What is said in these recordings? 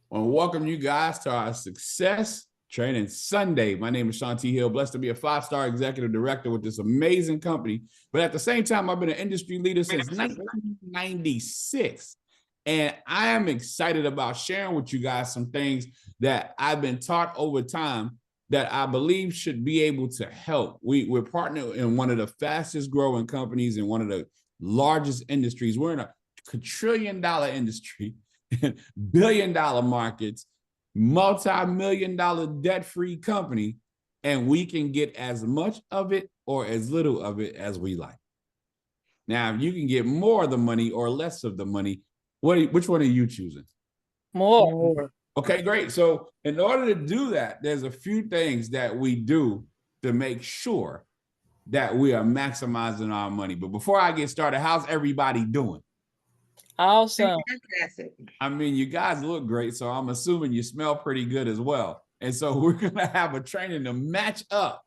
I want to welcome you guys to our Success Training Sunday. My name is Sean T. Hill, blessed to be a five-star executive director with this amazing company. But at the same time, I've been an industry leader since 1996. And I am excited about sharing with you guys some things that I've been taught over time that I believe should be able to help. We're partnered in one of the fastest growing companies in one of the largest industries. We're in a quadrillion-dollar industry, billion-dollar markets, multi-million-dollar debt-free company, and we can get as much of it or as little of it as we like. Now, if you can get more of the money or less of the money, which one are you choosing? More. Okay, great. So in order to do that, there's a few things that we do to make sure that we are maximizing our money. But before I get started, how's everybody doing? Awesome. Fantastic. I mean, you guys look great, so I'm assuming you smell pretty good as well. And so we're going to have a training to match up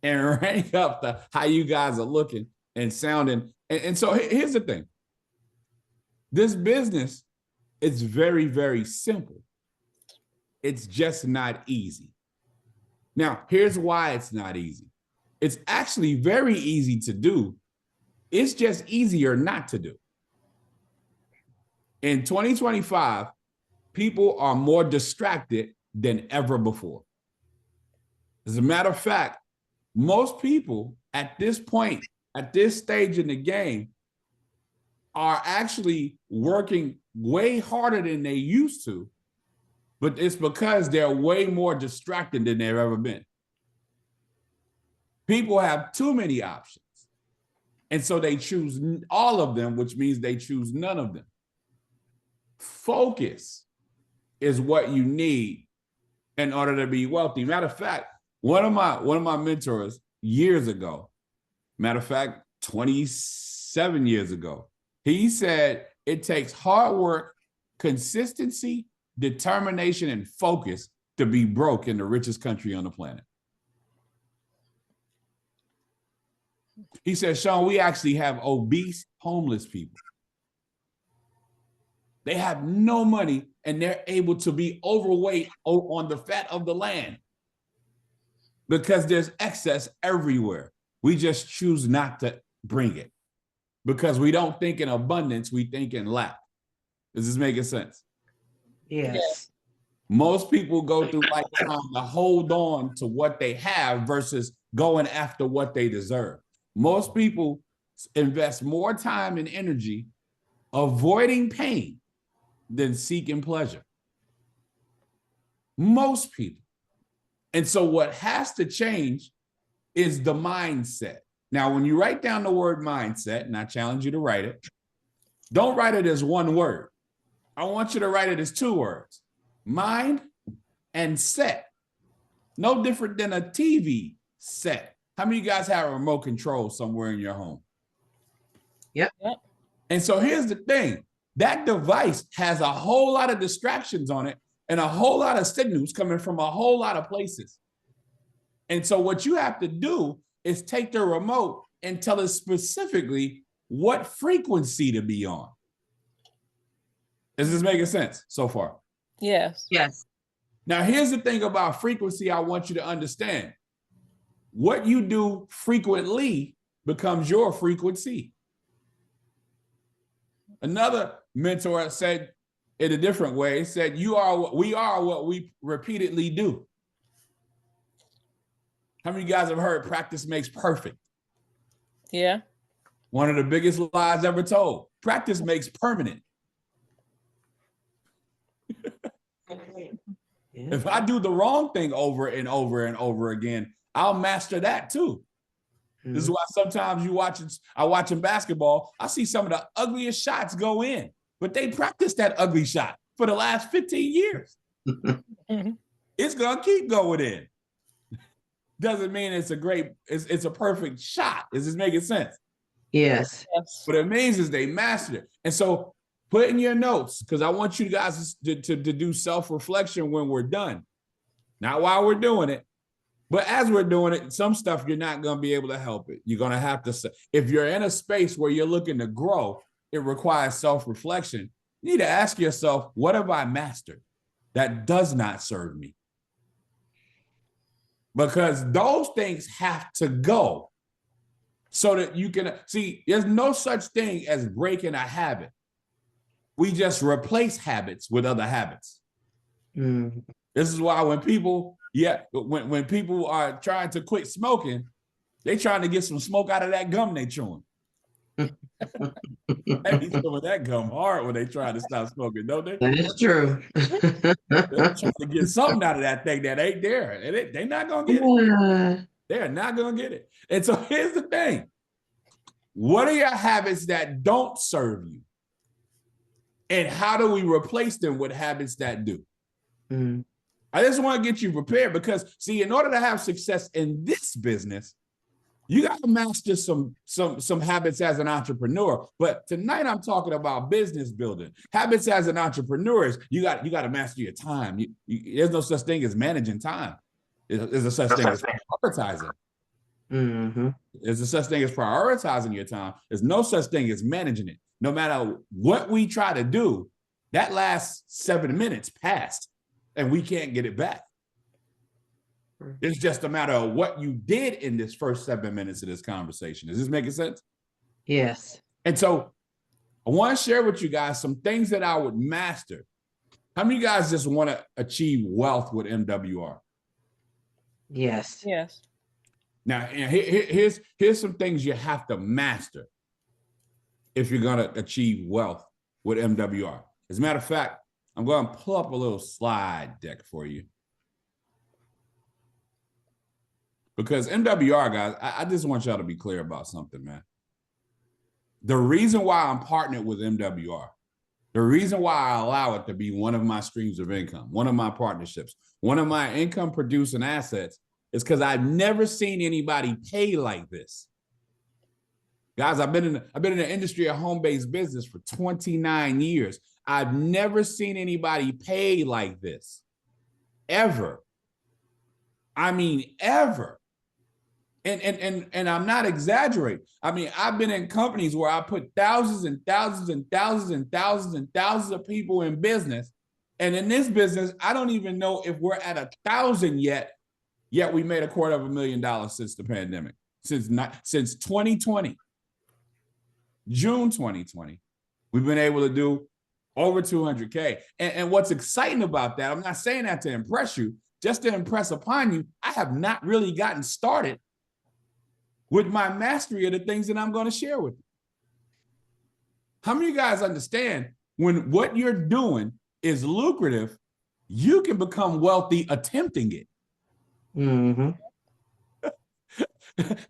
and rank up how you guys are looking and sounding. And so here's the thing. This business is very, very simple. It's just not easy. Now, here's why it's not easy. It's actually very easy to do. It's just easier not to do. In 2025, people are more distracted than ever before. As a matter of fact, most people at this point, at this stage in the game, are actually working way harder than they used to, but it's because they're way more distracted than they've ever been. People have too many options, and so they choose all of them, which means they choose none of them. Focus is what you need in order to be wealthy. Matter of fact, one of my mentors years ago, matter of fact, 27 years ago, he said it takes hard work, consistency, determination, and focus to be broke in the richest country on the planet. He said, Sean, we actually have obese, homeless people. They have no money and they're able to be overweight on the fat of the land because there's excess everywhere. We just choose not to bring it because we don't think in abundance, we think in lack. Does this make sense? Yes. Most people go through life trying to hold on to what they have versus going after what they deserve. Most people invest more time and energy avoiding pain than seeking pleasure. Most people. And so what has to change is the mindset. Now, when you write down the word mindset, and I challenge you to write it, don't write it as one word. I want you to write it as two words: mind and set. No different than a TV set. How many of you guys have a remote control somewhere in your home? Yep. And so here's the thing. That device has a whole lot of distractions on it and a whole lot of signals coming from a whole lot of places. And so what you have to do is take the remote and tell it specifically what frequency to be on. Is this making sense so far? Yes. Yes. Now, here's the thing about frequency I want you to understand. What you do frequently becomes your frequency. Another mentor said in a different way, said, we are what we repeatedly do. How many of you guys have heard practice makes perfect? Yeah. One of the biggest lies ever told. Practice makes permanent. If I do the wrong thing over and over and over again, I'll master that too. This is why sometimes I watching basketball, I see some of the ugliest shots go in, but they practice that ugly shot for the last 15 years. It's gonna keep going in. Doesn't mean it's a perfect shot. Is this making sense? Yes. What it means is they mastered it. And so put in your notes, because I want you guys to do self-reflection when we're done. Not while we're doing it, but as we're doing it, some stuff you're not going to be able to help it. You're going to have to, if you're in a space where you're looking to grow, it requires self-reflection. You need to ask yourself, what have I mastered? that does not serve me. Because those things have to go so that you can see, there's no such thing as breaking a habit. We just replace habits with other habits. Mm. This is why when people, when people are trying to quit smoking, they trying to get some smoke out of that gum they chewing. They be chewing that gum hard when they try to stop smoking, don't they? That is true. They're trying to get something out of that thing that ain't there. And they're not gonna get it. Yeah. They're not gonna get it. And so here's the thing. What are your habits that don't serve you? And how do we replace them with habits that do? Mm. I just want to get you prepared because, see, in order to have success in this business, you got to master some habits as an entrepreneur. But tonight I'm talking about business building. Habits as an entrepreneur is you got to master your time. There's no such thing as managing time. There's a such thing as prioritizing. Mm-hmm. There's a such thing as prioritizing your time. There's no such thing as managing it. No matter what we try to do, that last 7 minutes passed and we can't get it back. It's just a matter of what you did in this first 7 minutes of this conversation. Is this making sense? Yes. And so I want to share with you guys some things that I would master. How many of you guys just want to achieve wealth with MWR? Yes. Yes. Now, here's some things you have to master if you're going to achieve wealth with MWR. As a matter of fact, I'm going to pull up a little slide deck for you. Because MWR, guys, I just want y'all to be clear about something, man. The reason why I'm partnered with MWR, the reason why I allow it to be one of my streams of income, one of my partnerships, one of my income producing assets, is because I've never seen anybody pay like this. Guys, I've been in the industry of home-based business for 29 years. I've never seen anybody pay like this, ever. I mean, ever. And I'm not exaggerating. I mean, I've been in companies where I put thousands and thousands and thousands and thousands and thousands of people in business. And in this business, I don't even know if we're at 1,000 yet we made $250,000 since the pandemic, since 2020. June 2020, we've been able to do over 200K. And what's exciting about that, I'm not saying that to impress you, just to impress upon you, I have not really gotten started with my mastery of the things that I'm going to share with you. How many of you guys understand when what you're doing is lucrative, you can become wealthy attempting it? Mm-hmm.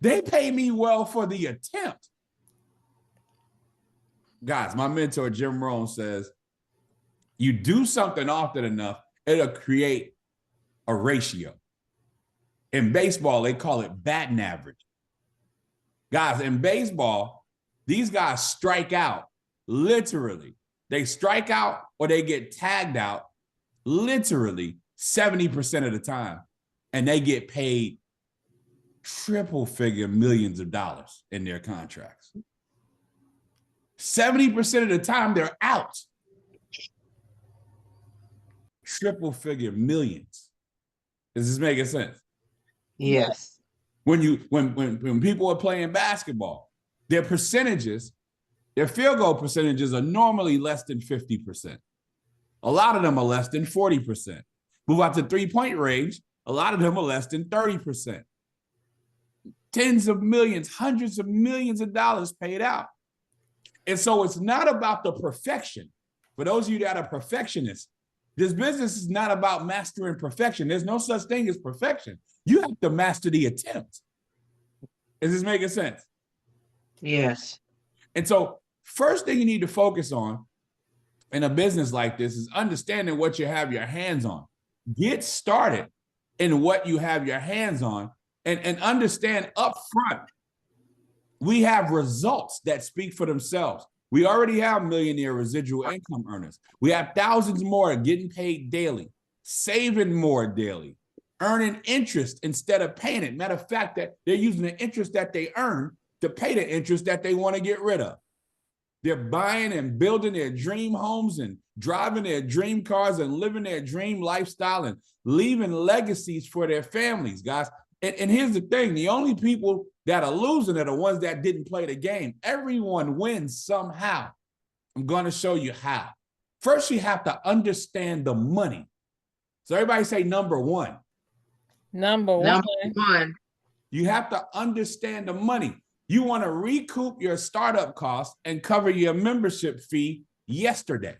They pay me well for the attempt. Guys, my mentor, Jim Rohn, says, you do something often enough, it'll create a ratio. In baseball, they call it batting average. Guys, in baseball, these guys strike out, literally. They strike out or they get tagged out, literally 70% of the time. And they get paid triple-figure millions of dollars in their contracts. 70% of the time, they're out. Triple-figure millions. Is this making sense? Yes. When people are playing basketball, their percentages, their field goal percentages are normally less than 50%. A lot of them are less than 40%. Move out to three-point range, a lot of them are less than 30%. Tens of millions, hundreds of millions of dollars paid out. And so it's not about the perfection. For those of you that are perfectionists, this business is not about mastering perfection. There's no such thing as perfection. You have to master the attempt. Is this making sense? Yes. And so first thing you need to focus on in a business like this is understanding what you have your hands on. Get started in what you have your hands on and understand up front, we have results that speak for themselves. We already have millionaire residual income earners. We have thousands more getting paid daily, saving more daily, earning interest instead of paying it. Matter of fact, that they're using the interest that they earn to pay the interest that they want to get rid of. They're buying and building their dream homes and driving their dream cars and living their dream lifestyle and leaving legacies for their families, guys. And here's the thing, the only people that are losing are the ones that didn't play the game. Everyone wins somehow. I'm going to show you how. First, you have to understand the money. So everybody say number one. Number Number one. one. You have to understand the money. You want to recoup your startup costs and cover your membership fee yesterday.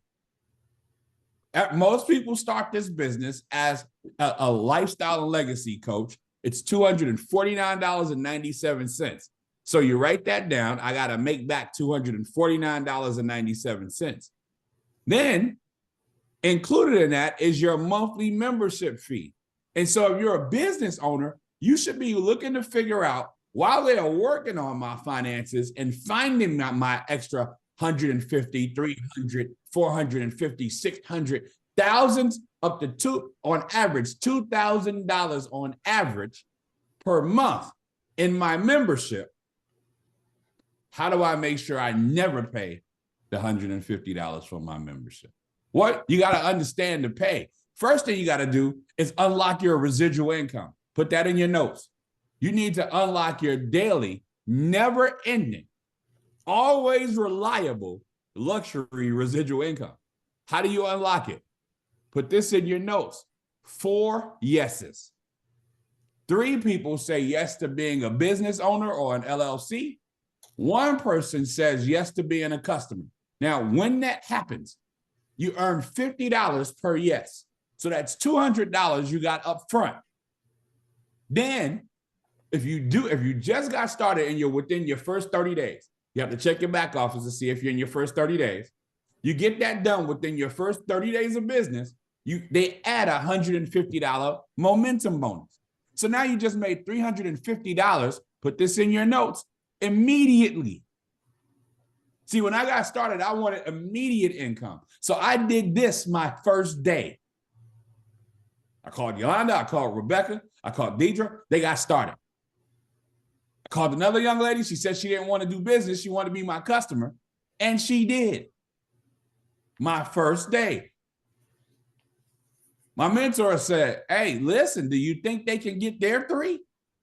Most people start this business as a lifestyle and legacy coach. It's $249.97. So you write that down. I got to make back $249.97. Then included in that is your monthly membership fee. And so if you're a business owner, you should be looking to figure out, while they are working on my finances and finding my extra 150, 300, 450, 600, thousands up to on average, $2,000 on average per month in my membership. How do I make sure I never pay the $150 for my membership? What? You got to understand the pay. First thing you got to do is unlock your residual income. Put that in your notes. You need to unlock your daily, never ending, always reliable luxury residual income. How do you unlock it? Put this in your notes. 4 yeses. 3 people say yes to being a business owner or an LLC. 1 person says yes to being a customer. Now, when that happens, you earn $50 per yes. So that's $200 you got up front. Then, if you just got started and you're within your first 30 days, you have to check your back office to see if you're in your first 30 days. You get that done within your first 30 days of business, they add a $150 momentum bonus. So now you just made $350. Put this in your notes immediately. See, when I got started, I wanted immediate income. So I did this my first day. I called Yolanda, I called Rebecca, I called Deidre, they got started. I called another young lady, she said she didn't want to do business, she wanted to be my customer, and she did. My first day. My mentor said, hey, listen, do you think they can get their 3? I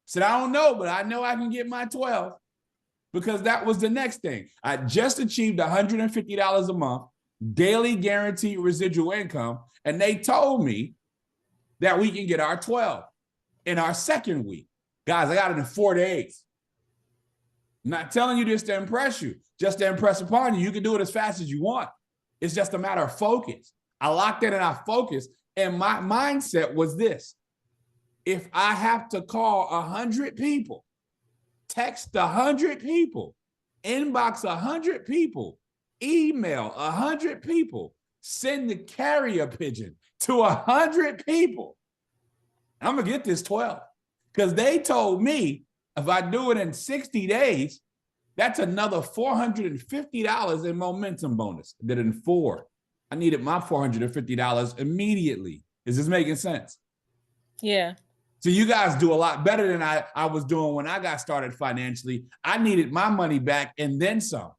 said, I don't know, but I know I can get my 12. Because that was the next thing. I just achieved $150 a month, daily guaranteed residual income, and they told me that we can get our 12 in our second week. Guys, I got it in 4 days. I'm not telling you this to impress you, just to impress upon you. You can do it as fast as you want. It's just a matter of focus. I locked in and I focused, and my mindset was this. If I have to call 100 people, text 100 people, inbox 100 people, email 100 people, send the carrier pigeon to 100 people, I'm going to get this 12. Because they told me if I do it in 60 days, that's another $450 in momentum bonus. I did it in 4. I needed my $450 immediately. Is this making sense? Yeah. So you guys do a lot better than I was doing when I got started financially. I needed my money back and then some.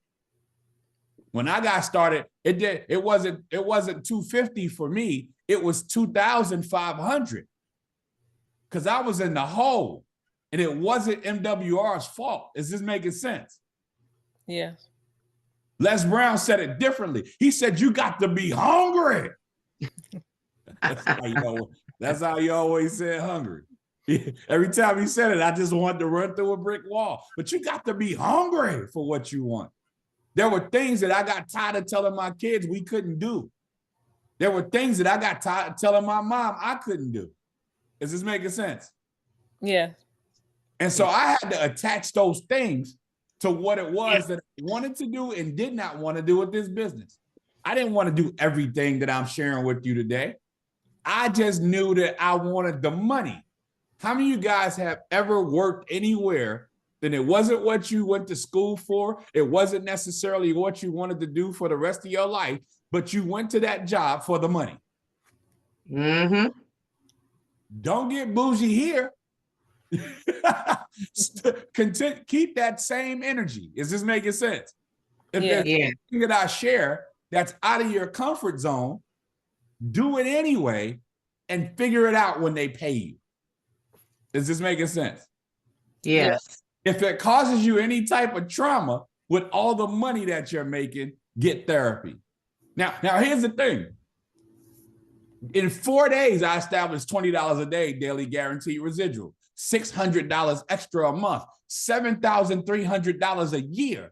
When I got started, it wasn't $250 for me. It was $2,500 because I was in the hole, and it wasn't MWR's fault. Is this making sense? Yes. Les Brown said it differently. He said, you got to be hungry. That's how you always said hungry. Every time he said it, I just wanted to run through a brick wall. But you got to be hungry for what you want. There were things that I got tired of telling my kids we couldn't do. There were things that I got tired of telling my mom I couldn't do. Is this making sense? Yeah. And so I had to attach those things to what it was that I wanted to do and did not want to do with this business. I didn't want to do everything that I'm sharing with you today. I just knew that I wanted the money. How many of you guys have ever worked anywhere that it wasn't what you went to school for? It wasn't necessarily what you wanted to do for the rest of your life, but you went to that job for the money. Mm-hmm. Don't get bougie here. Keep that same energy. Is this making sense? If Yeah. there's anything that I share that's out of your comfort zone, do it anyway and figure it out when they pay you. Is this making sense? Yes. If it causes you any type of trauma with all the money that you're making, get therapy. Now here's the thing. In 4 days, I established $20 a day daily guaranteed residual, $600 extra a month, $7,300 a year.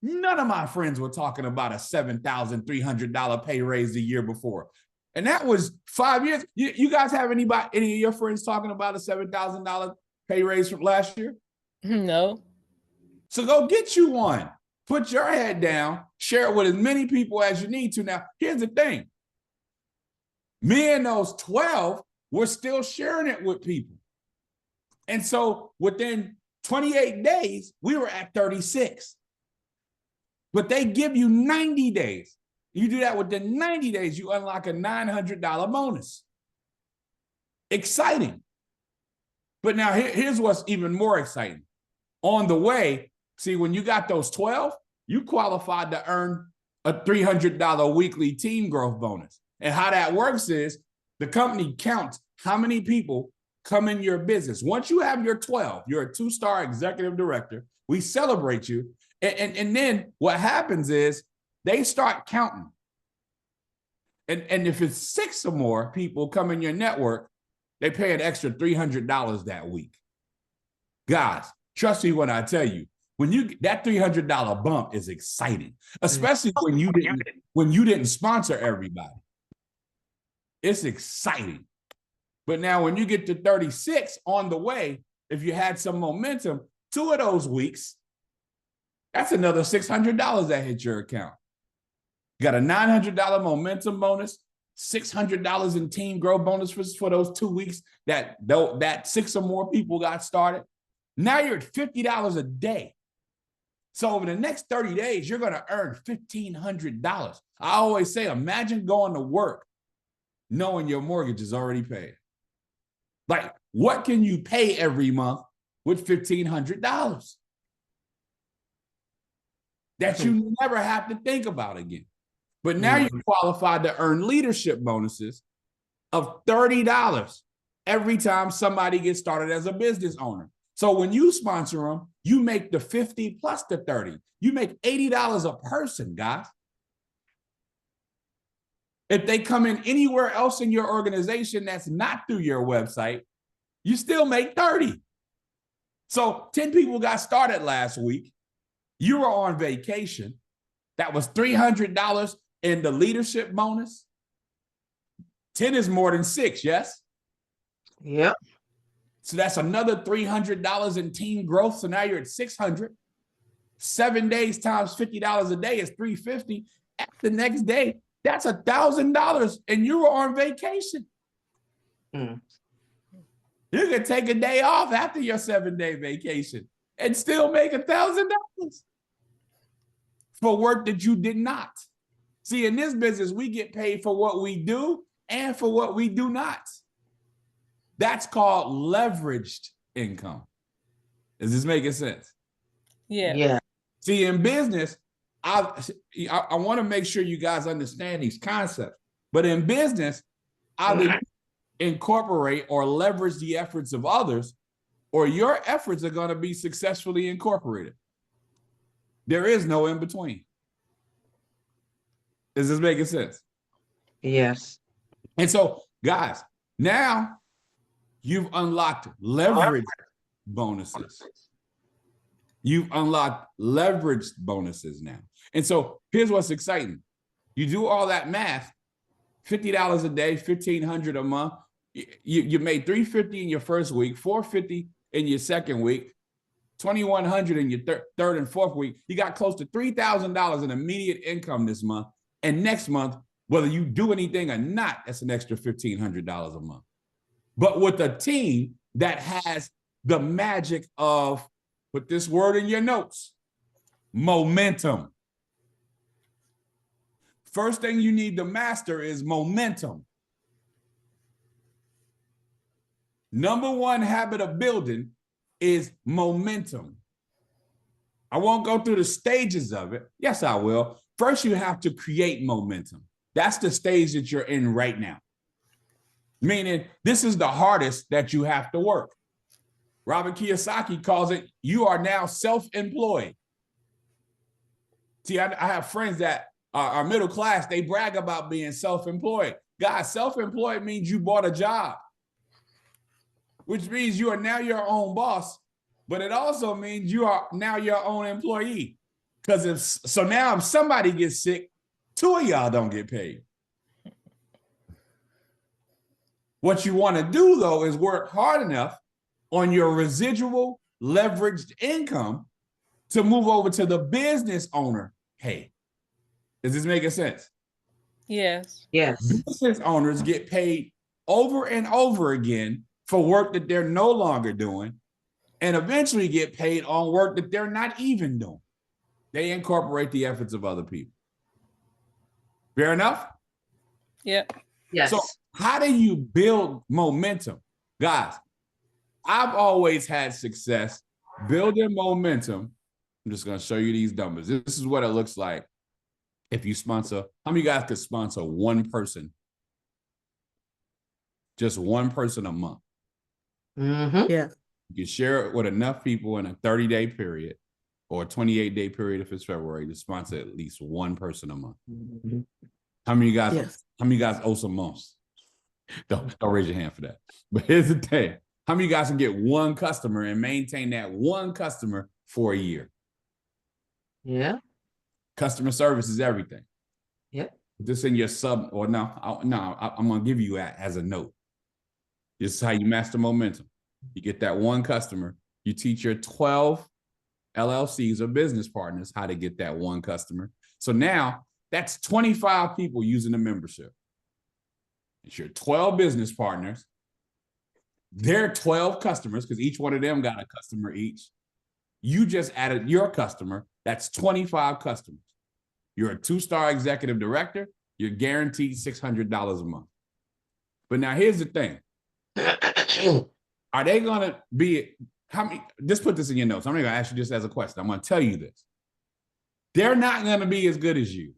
None of my friends were talking about a $7,300 pay raise the year before. And that was 5 years. You guys have any of your friends talking about a $7,000 pay raise from last year? No. So go get you one. Put your head down, share it with as many people as you need to. Now, here's the thing. Me and those 12 were still sharing it with people. And so within 28 days, we were at 36. But they give you 90 days. You do that within 90 days, you unlock a $900 bonus. Exciting. But now here's what's even more exciting. On the way, see, when you got those 12, you qualified to earn a $300 weekly team growth bonus. And how that works is the company counts how many people come in your business. Once you have your 12, you're a 2-star executive director. We celebrate you. And then what happens is they start counting. And if it's 6 or more people come in your network, they pay an extra $300 that week. Guys, trust me when I tell you, when you that $300 bump is exciting, especially when you didn't sponsor everybody. It's exciting. But now when you get to 36 on the way, if you had some momentum, 2 of those weeks, that's another $600 that hit your account. You got a $900 momentum bonus, $600 in team growth bonus for those 2 weeks that 6 or more people got started. Now you're at $50 a day. So over the next 30 days, you're going to earn $1,500. I always say, imagine going to work knowing your mortgage is already paid. Like, what can you pay every month with $1,500? That you never have to think about again. But now you're qualified to earn leadership bonuses of $30 every time somebody gets started as a business owner. So when you sponsor them, you make the 50 plus the 30. You make $80 a person, guys. If they come in anywhere else in your organization that's not through your website, you still make 30. So 10 people got started last week. You were on vacation. That was $300 in the leadership bonus. 10 is more than 6, yes? Yep. So that's another $300 in team growth. So now you're at $600. 7 days times $50 a day is $350. At the next day, that's $1,000, and you were on vacation. You could take a day off after your 7-day vacation and still make $1,000 for work that you did not. See, in this business, we get paid for what we do and for what we do not. That's called leveraged income. Is this making sense? Yeah. Yeah. See, in business, I want to make sure you guys understand these concepts. But in business, either incorporate or leverage the efforts of others, or your efforts are going to be successfully incorporated. There is no in between. Is this making sense? Yes. And so, guys, now you've unlocked leverage bonuses. You've unlocked leveraged bonuses now. And so here's what's exciting. You do all that math, $50 a day, $1,500 a month. You made $350 in your first week, $450 in your second week, $2,100 in your third and fourth week. You got close to $3,000 in immediate income this month. And next month, whether you do anything or not, that's an extra $1,500 a month. But with a team that has the magic of, put this word in your notes, momentum. First thing you need to master is momentum. Number one habit of building is momentum. I won't go through the stages of it. Yes, I will. First, you have to create momentum. That's the stage that you're in right now. Meaning, this is the hardest that you have to work. Robert Kiyosaki calls it, you are now self-employed. See, I have friends that are middle class. They brag about being self-employed. Guys, self-employed means you bought a job, which means you are now your own boss, but it also means you are now your own employee. Because now if somebody gets sick, two of y'all don't get paid. What you want to do, though, is work hard enough on your residual leveraged income to move over to the business owner. Hey, is this making sense? Yes. Yes. Business owners get paid over and over again for work that they're no longer doing, and eventually get paid on work that they're not even doing. They incorporate the efforts of other people. Fair enough? Yep. Yes. So how do you build momentum? Guys, I've always had success building momentum. I'm just going to show you these numbers. This is what it looks like if you sponsor. How many of you guys could sponsor one person? Just one person a month. Mm-hmm. Yeah. You can share it with enough people in a 30-day period or a 28-day period if it's February to sponsor at least one person a month. Mm-hmm. How many of you guys? Yes. How many of you guys owe some months? Don't raise your hand for that. But here's the thing: how many of you guys can get one customer and maintain that one customer for a year? Yeah. Customer service is everything. Yep. Put this in your sub, or no, I'm gonna give you that as a note. This is how you master momentum. You get that one customer. You teach your 12 LLCs or business partners how to get that one customer. So now that's 25 people using the membership. It's your 12 business partners. They're 12 customers because each one of them got a customer each. You just added your customer. That's 25 customers. You're a 2-star executive director. You're guaranteed $600 a month. But now here's the thing. Are they going to be, how many, just put this in your notes. I'm not going to ask you this as a question. I'm going to tell you this. They're not going to be as good as you.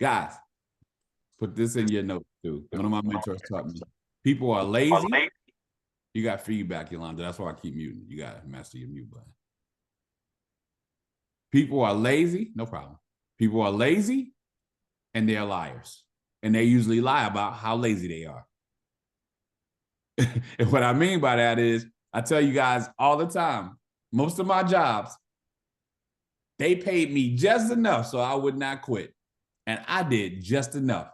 Guys, put this in your notes too. One of my mentors taught me. People are lazy. You got feedback, Yolanda. That's why I keep muting. You got to master your mute button. People are lazy. No problem. People are lazy and they're liars. And they usually lie about how lazy they are. And what I mean by that is, I tell you guys all the time, most of my jobs, they paid me just enough so I would not quit. And I did just enough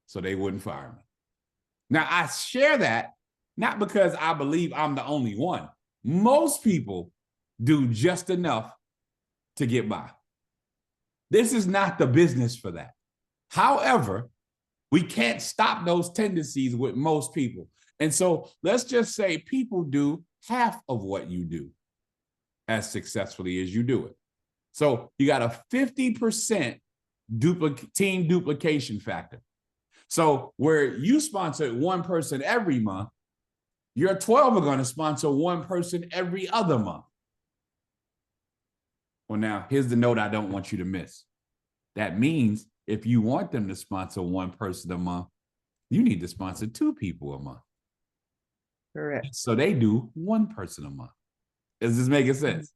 so they wouldn't fire me. Now, I share that not because I believe I'm the only one. Most people do just enough to get by. This is not the business for that. However, we can't stop those tendencies with most people. And so let's just say people do half of what you do as successfully as you do it. So you got a 50% team duplication factor. So where you sponsor one person every month, your 12 are going to sponsor one person every other month. Well, now here's the note I don't want you to miss. That means if you want them to sponsor one person a month, you need to sponsor 2 people a month. Correct. So they do one person a month. Is this making sense?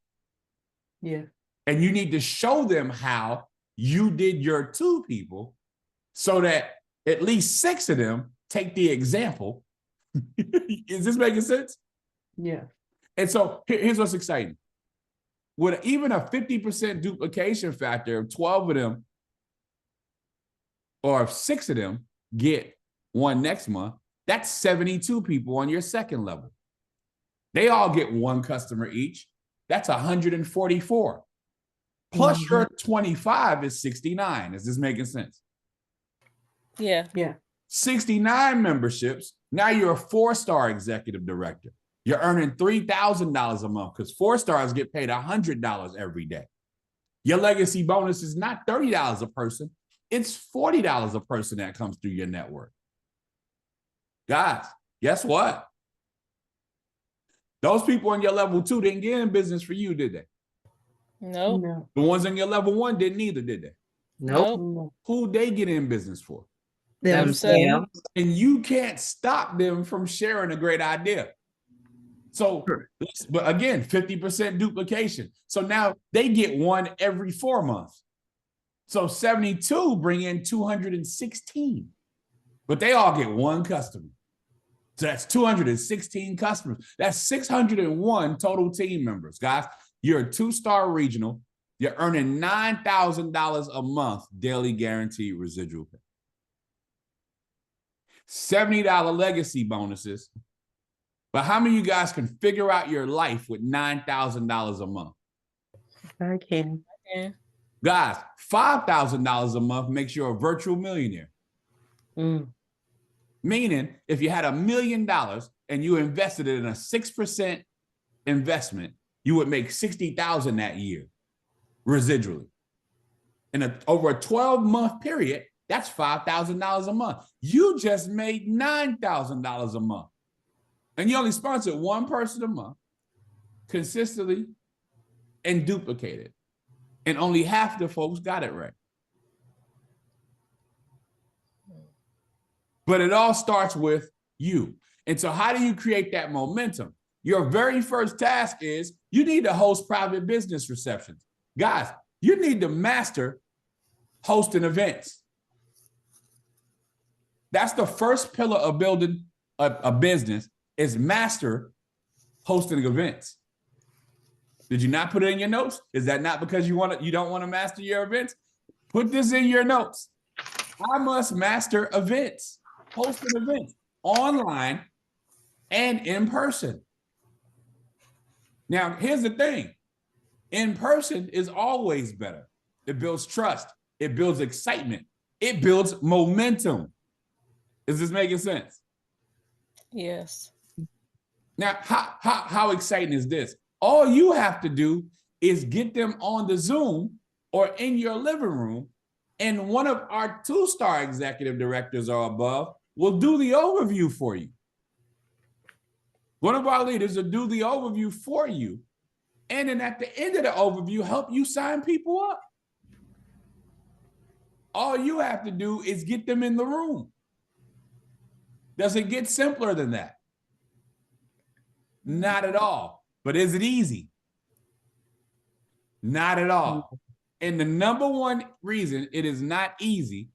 Yeah. And you need to show them how you did your 2 people so that at least 6 of them take the example. Is this making sense? Yeah. And so here's what's exciting. With even a 50% duplication factor, of 12 of them or if 6 of them get one next month, that's 72 people on your second level. They all get one customer each. That's 144. Plus your 25 is 69. Is this making sense? Yeah. Yeah. 69 memberships. Now you're a 4-star executive director. You're earning $3,000 a month because 4-stars get paid $100 every day. Your legacy bonus is not $30 a person. It's $40 a person that comes through your network. Guys, guess what? Those people on your level 2 didn't get in business for you, did they? Nope. No. The ones on your level 1 didn't either, did they? Nope. Nope. Who they get in business for? Themselves. And you can't stop them from sharing a great idea. So, but again, 50% duplication. So now they get one every 4 months. So 72 bring in 216, but they all get one customer. So that's 216 customers. That's 601 total team members. Guys, you're a 2-star regional. You're earning $9,000 a month daily guaranteed residual pay. $70 legacy bonuses. But how many of you guys can figure out your life with $9,000 a month? I can. Yeah. Guys, $5,000 a month makes you a virtual millionaire. Mm. Meaning, if you had $1 million and you invested it in a 6% investment, you would make $60,000 that year, residually. Over a 12-month period, that's $5,000 a month. You just made $9,000 a month. And you only sponsored one person a month, consistently, and duplicated. And only half the folks got it right. But it all starts with you. And so how do you create that momentum? Your very first task is you need to host private business receptions. Guys, you need to master hosting events. That's the first pillar of building a business, is master hosting events. Did you not put it in your notes? Is that not because you don't want to master your events? Put this in your notes. I must master events, hosting events online and in person. Now, here's the thing. In person is always better. It builds trust. It builds excitement. It builds momentum. Is this making sense? Yes. Now, how exciting is this? All you have to do is get them on the Zoom or in your living room, and one of our 2-star executive directors or above will do the overview for you. One of our leaders will do the overview for you, and then at the end of the overview, help you sign people up. All you have to do is get them in the room. Does it get simpler than that? Not at all. But is it easy? Not at all. And the number one reason it is not easy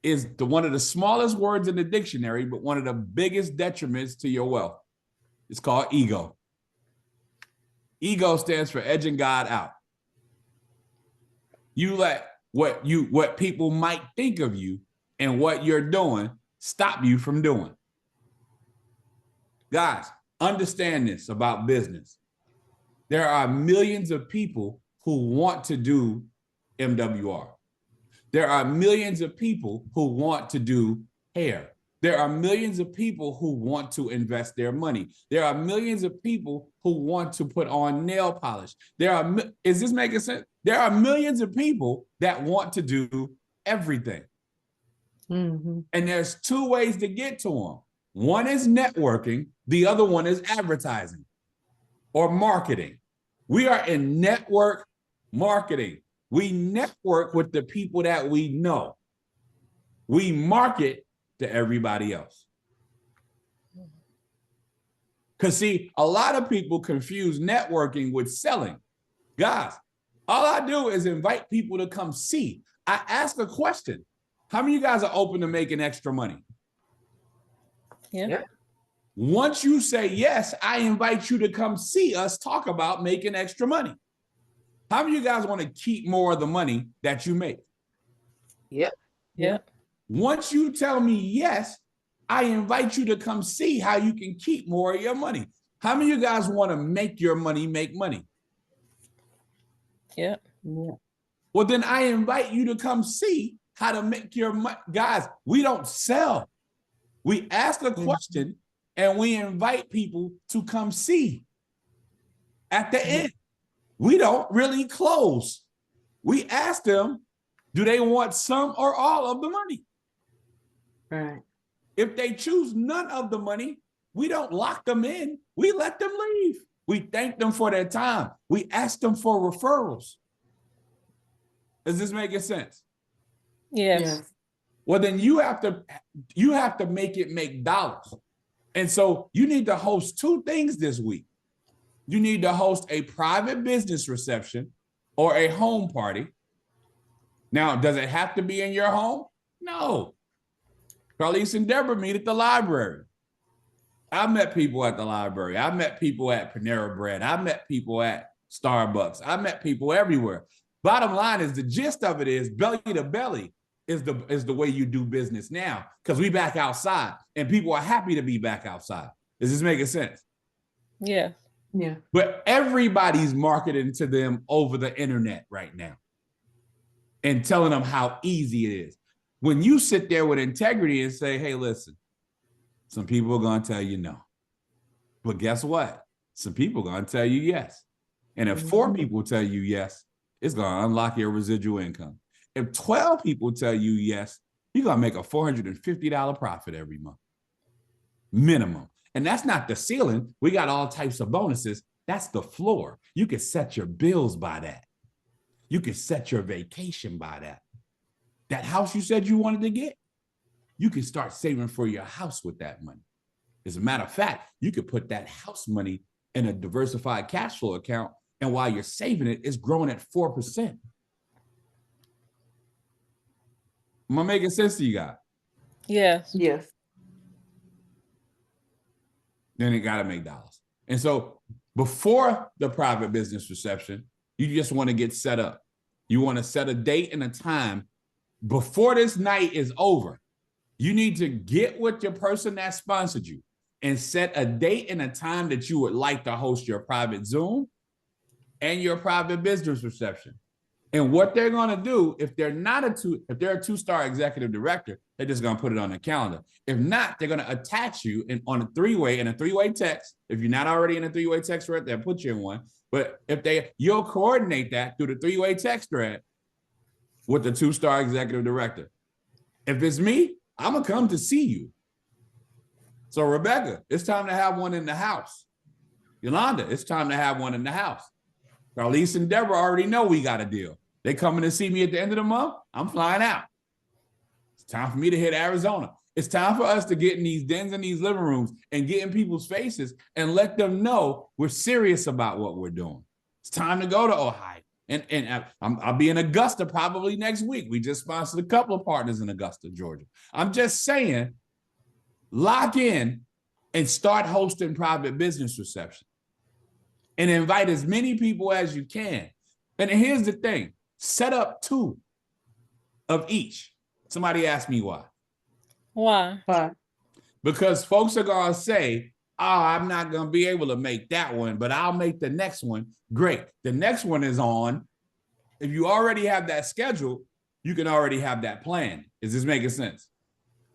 is one of the smallest words in the dictionary, but one of the biggest detriments to your wealth. It's called ego. Ego stands for edging God out. You let what people might think of you and what you're doing stop you from doing. Guys, understand this about business. There are millions of people who want to do MWR. There are millions of people who want to do hair. There are millions of people who want to invest their money. There are millions of people who want to put on nail polish. Is this making sense? There are millions of people that want to do everything. Mm-hmm. And there's 2 ways to get to them. One is networking. The other one is advertising or marketing. We are in network marketing. We network with the people that we know. We market to everybody else. Because see, a lot of people confuse networking with selling. Guys, all I do is invite people to come see. I ask a question. How many of you guys are open to making extra money? Yeah. Once you say yes, I invite you to come see us talk about making extra money. How many of you guys want to keep more of the money that you make? Yep. Yeah. Once you tell me yes, I invite you to come see how you can keep more of your money. How many of you guys want to make your money make money? Yeah. Yeah. Well, then I invite you to come see how to make your money. Guys, we don't sell. We ask a question and we invite people to come see. At the end, we don't really close. We ask them, do they want some or all of the money? Right. If they choose none of the money, we don't lock them in. We let them leave. We thank them for their time. We ask them for referrals. Is this making sense? Yes. Well, then you have to make it make dollars. And so you need to host two things this week. You need to host a private business reception or a home party. Now, does it have to be in your home? No. Carlise and Deborah meet at the library. I've met people at the library. I've met people at Panera Bread. I've met people at Starbucks. I've met people everywhere. Bottom line is, the gist of it is, belly to belly is the way you do business now, because we back outside and people are happy to be back outside. Is this making sense? Yeah. Yeah. But everybody's marketing to them over the internet right now and telling them how easy it is. When you sit there with integrity and say, hey, listen, some people are going to tell you no. But guess what? Some people are going to tell you yes. And if 4 people tell you yes, it's going to unlock your residual income. If 12 people tell you yes, you're going to make a $450 profit every month. Minimum. And that's not the ceiling. We got all types of bonuses. That's the floor. You can set your bills by that. You can set your vacation by that. That house you said you wanted to get, you can start saving for your house with that money. As a matter of fact, you could put that house money in a diversified cash flow account, and while you're saving it, it's growing at 4%. Am I making sense to you guys? Yes. Yes. Then it got to make dollars. And so before the private business reception, you just want to get set up. You want to set a date and a time before this night is over. You need to get with your person that sponsored you and set a date and a time that you would like to host your private Zoom and your private business reception. And what they're going to do, if they're a 2-star executive director, they're just going to put it on the calendar. If not, they're going to attach you on a 3-way text. If you're not already in a 3-way text thread, they'll put you in one. But you'll coordinate that through the 3-way text thread with the 2-star executive director. If it's me, I'm going to come to see you. So Rebecca, it's time to have one in the house. Yolanda, it's time to have one in the house. Carlise and Deborah already know we got a deal. They coming to see me at the end of the month. I'm flying out. It's time for me to hit Arizona. It's time for us to get in these dens and these living rooms and get in people's faces and let them know we're serious about what we're doing. It's time to go to Ohio. And I'll be in Augusta probably next week. We just sponsored a couple of partners in Augusta, Georgia. I'm just saying, lock in and start hosting private business reception and invite as many people as you can. And here's the thing, set up 2 of each. Somebody asked me why. Why? Why? Because folks are going to say, oh, I'm not going to be able to make that one, but I'll make the next one. Great. The next one is on. If you already have that scheduled, you can already have that planned. Is this making sense?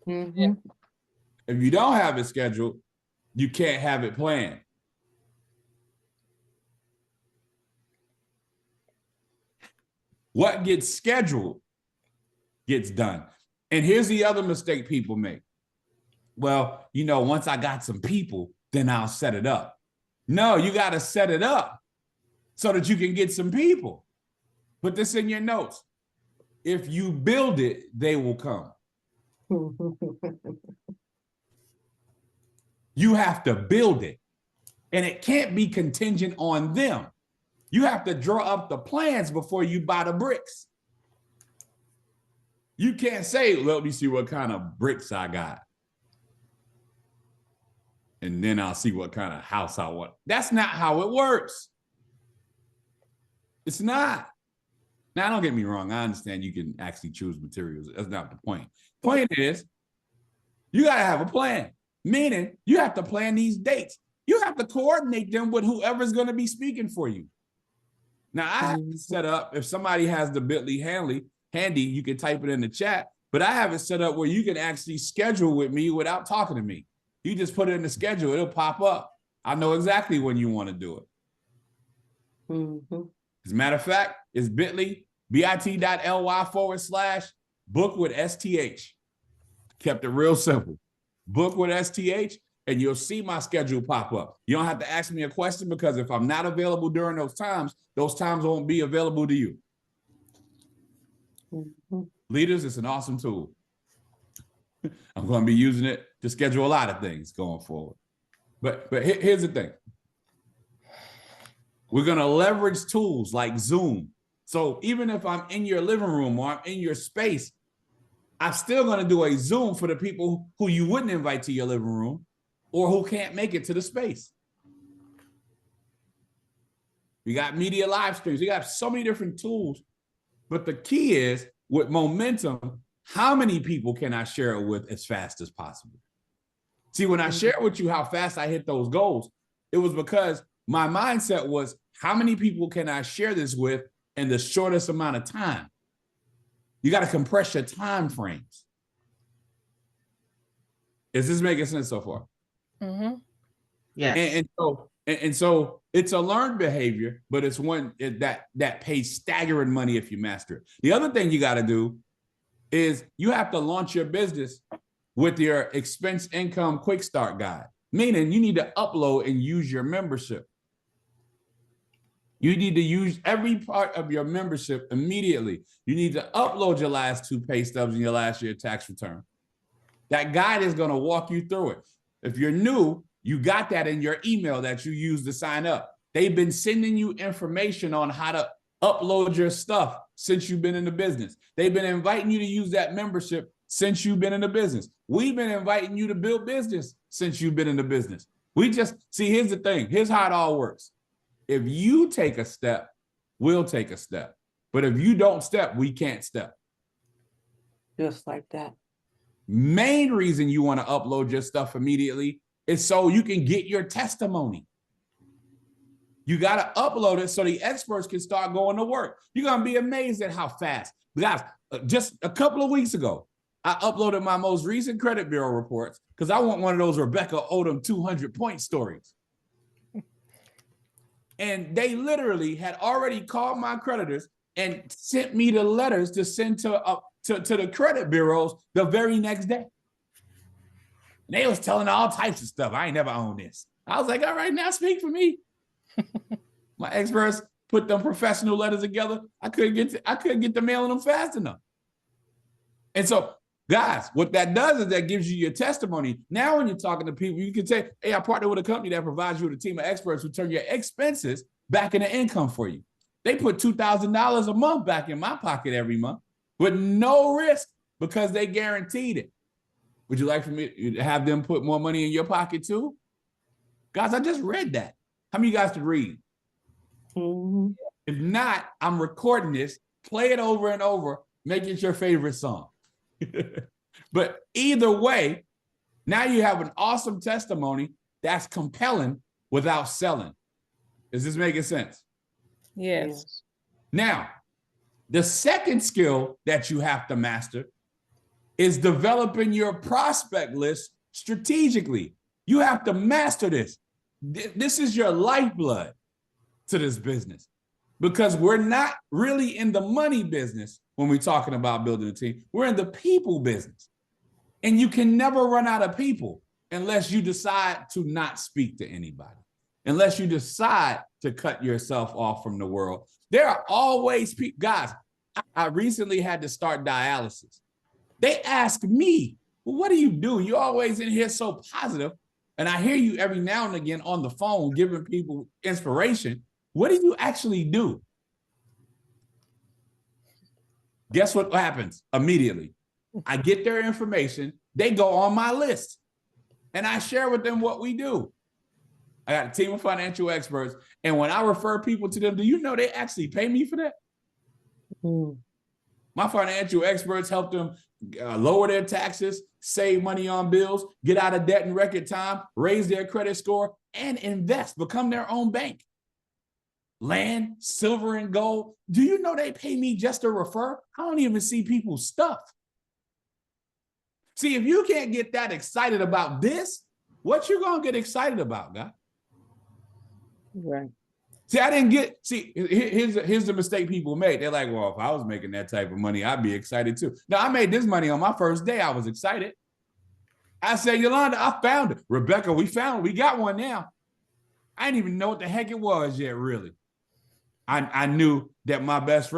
Mm-hmm. If you don't have it scheduled, you can't have it planned. What gets scheduled gets done. And here's the other mistake people make. Well, once I got some people, then I'll set it up. No, you got to set it up so that you can get some people. Put this in your notes. If you build it, they will come. You have to build it. And it can't be contingent on them. You have to draw up the plans before you buy the bricks. You can't say, let me see what kind of bricks I got. And then I'll see what kind of house I want. That's not how it works. It's not. Now, don't get me wrong. I understand you can actually choose materials. That's not the point. Point is, you got to have a plan, meaning you have to plan these dates. You have to coordinate them with whoever's going to be speaking for you. Now, I have it set up, if somebody has the Bitly handy, you can type it in the chat, but I have it set up where you can actually schedule with me without talking to me. You just put it in the schedule, it'll pop up. I know exactly when you want to do it. Mm-hmm. As a matter of fact, it's bit.ly/book with STH. Kept it real simple. Book with STH. and you'll see my schedule pop up. You don't have to ask me a question because if I'm not available during those times won't be available to you. Leaders, it's an awesome tool. I'm going to be using it to schedule a lot of things going forward. But here's the thing. We're going to leverage tools like Zoom. So even if I'm in your living room or I'm in your space, I'm still going to do a Zoom for the people who you wouldn't invite to your living room or who can't make it to the space. We got media live streams. We got so many different tools. But the key is with momentum, how many people can I share it with as fast as possible? See, when I shared with you how fast I hit those goals, it was because my mindset was, how many people can I share this with in the shortest amount of time? You got to compress your time frames. Is this making sense so far? Mm-hmm. Yeah. And so it's a learned behavior, but it's one that pays staggering money if you master it. The other thing you got to do is you have to launch your business with your expense income quick start guide, meaning you need to upload and use your membership. You need to use every part of your membership immediately. You need to upload your last 2 pay stubs and your last year tax return. That guide is going to walk you through it. If you're new, you got that in your email that you use to sign up. They've been sending you information on how to upload your stuff since you've been in the business. They've been inviting you to use that membership since you've been in the business. We've been inviting you to build business since you've been in the business. We just, see, here's the thing. Here's how it all works. If you take a step, we'll take a step. But if you don't step, we can't step. Just like that. Main reason you want to upload your stuff immediately is so you can get your testimony. You got to upload it so the experts can start going to work. You're going to be amazed at how fast. Guys, just a couple of weeks ago, I uploaded my most recent credit bureau reports because I want one of those Rebecca Odom 200-point stories. And they literally had already called my creditors and sent me the letters to send to the credit bureaus the very next day. And they was telling all types of stuff. I ain't never owned this. I was like, all right, now speak for me. My experts put them professional letters together. I couldn't get the mailing them fast enough. And so, guys, what that does is that gives you your testimony. Now, when you're talking to people, you can say, hey, I partner with a company that provides you with a team of experts who turn your expenses back into income for you. They put $2,000 a month back in my pocket every month with no risk because they guaranteed it. Would you like for me to have them put more money in your pocket too? Guys, I just read that. How many of you guys can read? Mm-hmm. If not, I'm recording this, play it over and over, make it your favorite song. But either way, now you have an awesome testimony that's compelling without selling. Is this making sense? Yes. Now, the second skill that you have to master is developing your prospect list strategically. You have to master this. This is your lifeblood to this business because we're not really in the money business when we're talking about building a team. We're in the people business. And you can never run out of people unless you decide to not speak to anybody, unless you decide to cut yourself off from the world. There are always people. Guys, I recently had to start dialysis. They ask me, well, what do you do? You're always in here so positive. And I hear you every now and again on the phone giving people inspiration. What do you actually do? Guess what happens immediately? I get their information. They go on my list. And I share with them what we do. I got a team of financial experts. And when I refer people to them, do you know they actually pay me for that? Mm. My financial experts help them lower their taxes, save money on bills, get out of debt in record time, raise their credit score, and invest, become their own bank. Land, silver, and gold. Do you know they pay me just to refer? I don't even see people's stuff. See, if you can't get that excited about this, what you gonna get excited about, guy? Right. See, here's the mistake people make. They're like, well, if I was making that type of money, I'd be excited too. Now, I made this money on my first day. I was excited. I said, Yolanda, I found it. Rebecca, we got one now. I didn't even know what the heck it was yet, really. I knew that my best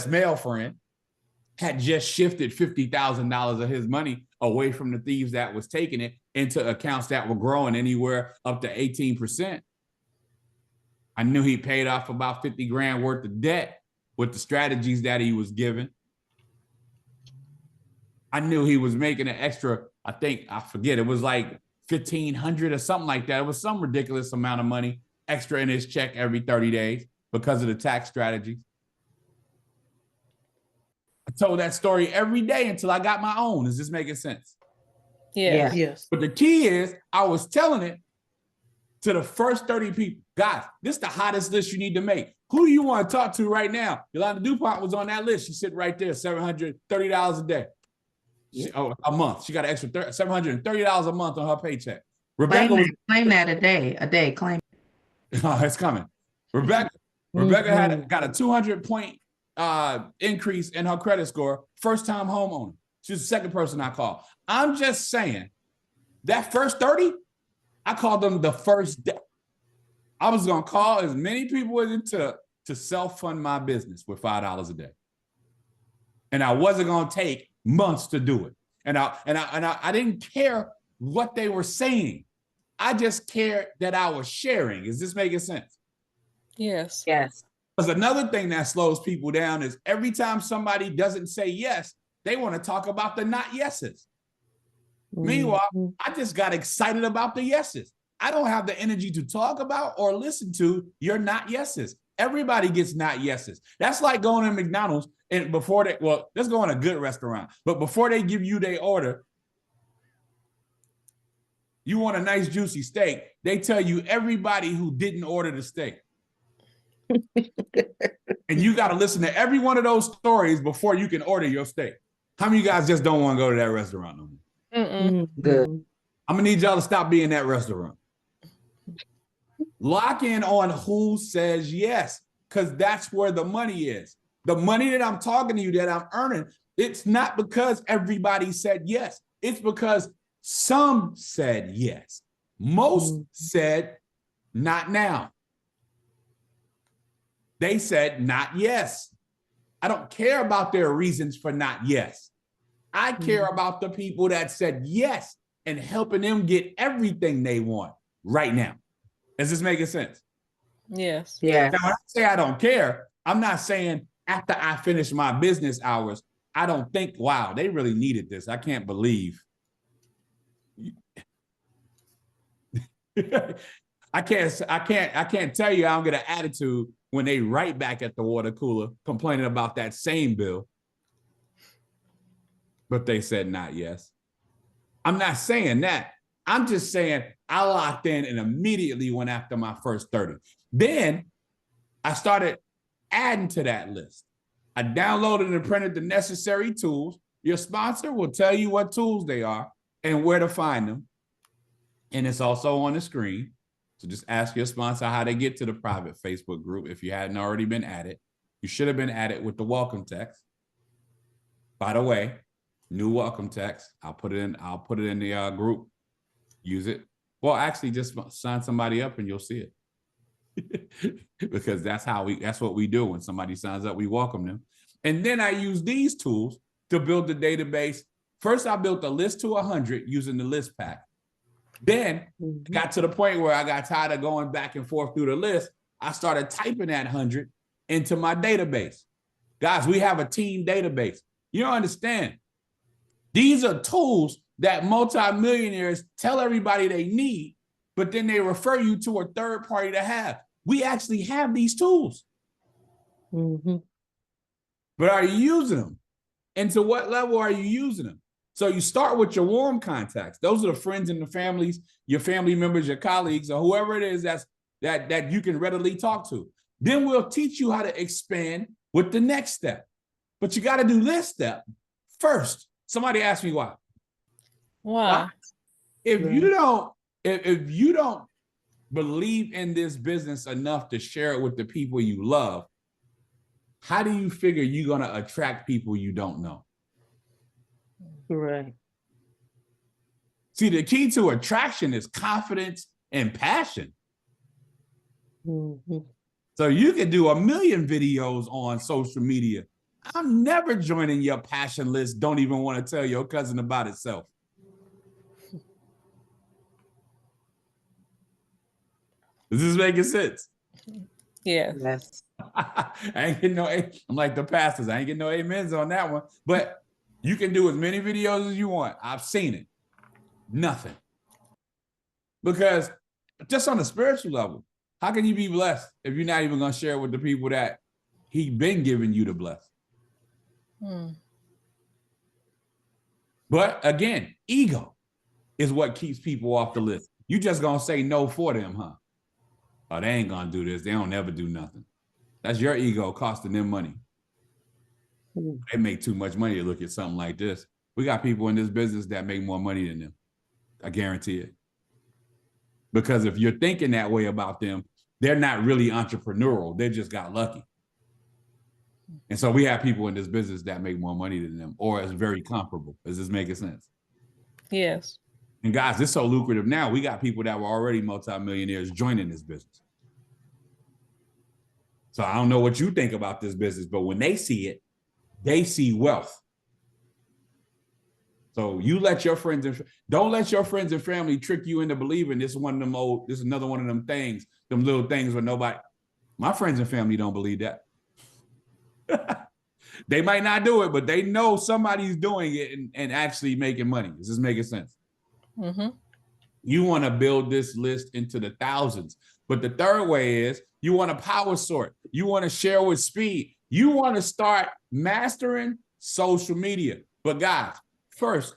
male friend, had just shifted $50,000 of his money away from the thieves that was taking it into accounts that were growing anywhere up to 18%. I knew he paid off about 50 grand worth of debt with the strategies that he was given. I knew he was making an extra, I forget, it was like 1,500 or something like that. It was some ridiculous amount of money extra in his check every 30 days because of the tax strategies. I told that story every day until I got my own. Is this making sense? Yes. Yes. But the key is I was telling it to the first 30 people. Guys, this is the hottest list you need to make. Who do you want to talk to right now? Yolanda DuPont was on that list. She's sitting right there, $730 a day. A month. She got an extra $730 a month on her paycheck. Rebecca claim that a day, claim. Oh, it's coming. Rebecca got a 200-point increase in her credit score, first-time homeowner. She's the second person I called. I'm just saying that first 30, I called them the first day. I was gonna call as many people as it took to self-fund my business with $5 a day. And I wasn't gonna take months to do it. And I didn't care what they were saying. I just cared that I was sharing. Is this making sense? Yes. Yes. Because another thing that slows people down is every time somebody doesn't say yes, they want to talk about the not yeses. Meanwhile, I just got excited about the yeses. I don't have the energy to talk about or listen to your not yeses. Everybody gets not yeses. That's like going to McDonald's and before they, well, let's go in a good restaurant, but before they give you their order, you want a nice juicy steak, they tell you everybody who didn't order the steak. And you got to listen to every one of those stories before you can order your steak. How many of you guys just don't want to go to that restaurant no more? Good. I'm gonna need y'all to stop being that restaurant. Lock in on who says yes, because that's where the money is. The money that I'm talking to you that I'm earning, it's not because everybody said yes. It's because some said yes. Most said not now. They said not yes. I don't care about their reasons for not yes. I care about the people that said yes and helping them get everything they want right now. Is this making sense? Yes. Yes. Now, when I say I don't care, I'm not saying after I finish my business hours, I don't think, wow, they really needed this. I can't believe. I can't tell you I don't get an attitude when they right back at the water cooler complaining about that same bill. But they said not yes. I'm not saying that. I'm just saying I locked in and immediately went after my first 30. Then I started adding to that list. I downloaded and printed the necessary tools. Your sponsor will tell you what tools they are and where to find them. And it's also on the screen. So just ask your sponsor how they get to the private Facebook group if you hadn't already been at it. You should have been at it with the welcome text. By the way, new welcome text. I'll put it in the group. Use it. Well, actually, just sign somebody up and you'll see it. Because that's what we do. When somebody signs up, we welcome them. And then I use these tools to build the database. First, I built a list to 100 using the list pack. Then got to the point where I got tired of going back and forth through the list. I started typing that 100 into my database. Guys, we have a team database. You don't understand. These are tools that multimillionaires tell everybody they need, but then they refer you to a third party to have. We actually have these tools. But are you using them? And to what level are you using them? So you start with your warm contacts. Those are the friends and the families, your family members, your colleagues, or whoever it is that you can readily talk to. Then we'll teach you how to expand with the next step. But you got to do this step first. Somebody asked me why. Why? If you don't believe in this business enough to share it with the people you love, how do you figure you're going to attract people you don't know? Right. See, the key to attraction is confidence and passion. Mhm. So you can do 1,000,000 videos on social media. I'm never joining your passion list. Don't even want to tell your cousin about itself. Is this making sense? Yes. Yes. I ain't getting no, I'm like the pastors. I ain't getting no amens on that one. But you can do as many videos as you want. I've seen it. Nothing. Because just on a spiritual level, how can you be blessed if you're not even going to share with the people that he been giving you to bless? Mm. But again, ego is what keeps people off the list. You just going to say no for them, huh? Oh, they ain't going to do this. They don't ever do nothing. That's your ego costing them money. Mm. They make too much money to look at something like this. We got people in this business that make more money than them. I guarantee it. Because if you're thinking that way about them, they're not really entrepreneurial. They just got lucky. And so we have people in this business that make more money than them, or is very comparable. Is this making sense? Yes. And guys, it's so lucrative now. We got people that were already multimillionaires joining this business. So I don't know what you think about this business, but when they see it, they see wealth. So you let your friends and don't let your friends and family trick you into believing this is one of them old, this is another one of them things, them little things where nobody, my friends and family don't believe that. They might not do it, but they know somebody's doing it and actually making money. Is this making sense? Mm-hmm. You want to build this list into the thousands. But the third way is you want to power sort. You want to share with speed. You want to start mastering social media. But guys, first,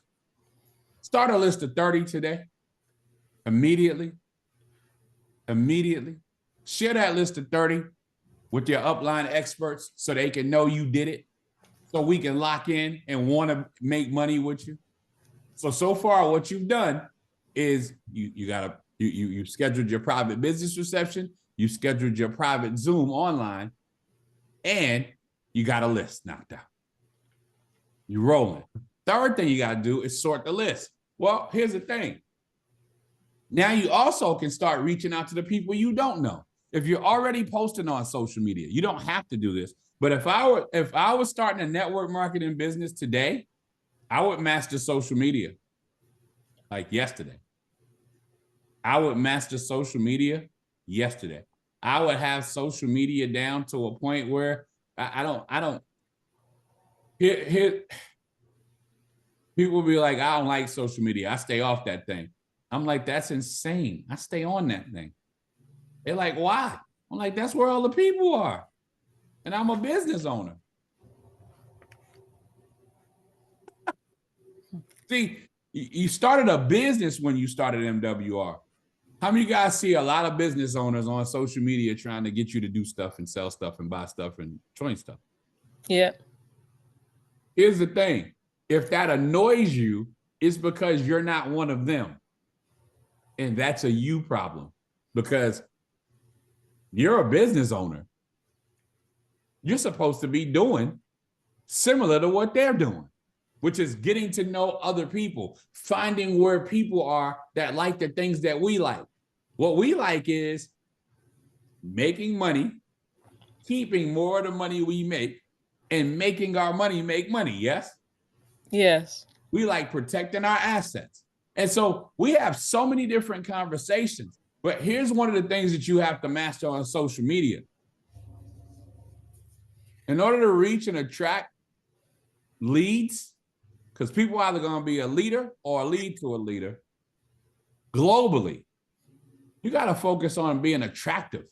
start a list of 30 today. Immediately. Share that list of 30 with your upline experts so they can know you did it. So we can lock in and want to make money with you. So far, what you've done is you scheduled your private business reception, you scheduled your private Zoom online, and you got a list knocked out. You're rolling. Third thing you got to do is sort the list. Well, here's the thing. Now you also can start reaching out to the people you don't know. If you're already posting on social media, you don't have to do this. But if I was starting a network marketing business today, I would master social media like yesterday. I would master social media yesterday. I would have social media down to a point where here people be like, I don't like social media. I stay off that thing. I'm like, that's insane. I stay on that thing. They're like, why? I'm like, that's where all the people are. And I'm a business owner. See, you started a business when you started MWR. How many of you guys see a lot of business owners on social media trying to get you to do stuff and sell stuff and buy stuff and join stuff? Yep. Here's the thing. If that annoys you, it's because you're not one of them. And that's a you problem because you're a business owner. You're supposed to be doing similar to what they're doing, which is getting to know other people, finding where people are that like the things that we like. What we like is making money, keeping more of the money we make, and making our money make money, yes? Yes. We like protecting our assets. And so we have so many different conversations, but here's one of the things that you have to master on social media. In order to reach and attract leads, because people are either going to be a leader or lead to a leader globally, you got to focus on being attractive,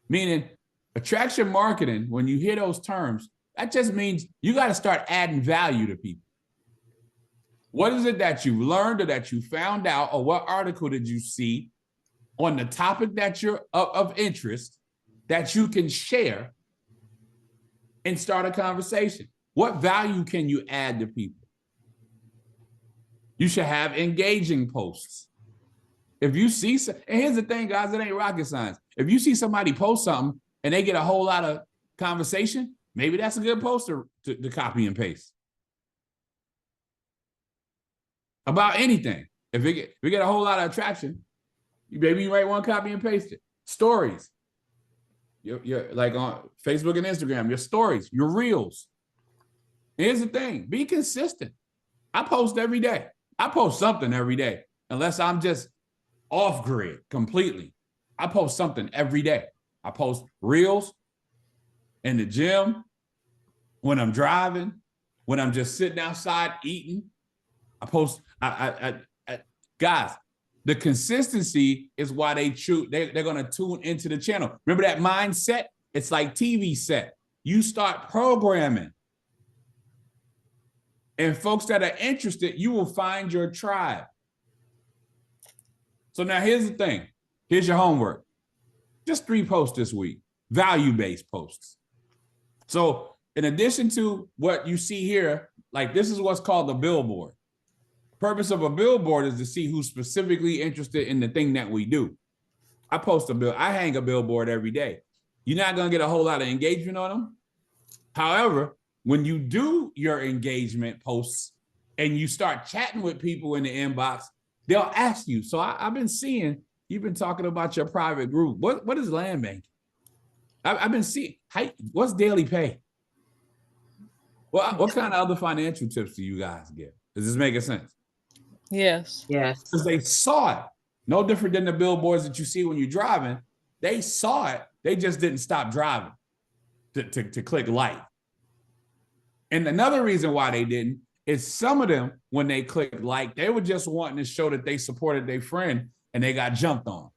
meaning attraction marketing. When you hear those terms, that just means you got to start adding value to people. What is it that you learned or that you found out, or what article did you see on the topic that you're of interest that you can share and start a conversation? What value can you add to people? You should have engaging posts. If you see, and here's the thing, guys, it ain't rocket science. If you see somebody post something and they get a whole lot of conversation, maybe that's a good post to copy and paste. About anything. If we get a whole lot of attraction, you write one, copy and paste it. Stories. You're like on Facebook and Instagram, your stories, your reels. Here's the thing, be consistent. I post every day. I post something every day, unless I'm just off grid completely. I post something every day. I post reels in the gym, when I'm driving, when I'm just sitting outside eating. I post, guys, the consistency is why they're going to tune into the channel. Remember that mindset? It's like TV set. You start programming. And folks that are interested, you will find your tribe. So now here's the thing. Here's your homework. Just 3 posts this week, value-based posts. So in addition to what you see here, like this is what's called a billboard. Purpose of a billboard is to see who's specifically interested in the thing that we do. I hang a billboard every day. You're not gonna get a whole lot of engagement on them. However, when you do your engagement posts and you start chatting with people in the inbox, they'll ask you. So I've been seeing, you've been talking about your private group. What is land banking? I've been seeing, what's daily pay? What kind of other financial tips do you guys give? Does this make sense? Yes. Yes. Because they saw it. No different than the billboards that you see when you're driving. They saw it. They just didn't stop driving to click like. And another reason why they didn't is some of them, when they clicked like, they were just wanting to show that they supported their friend and they got jumped on.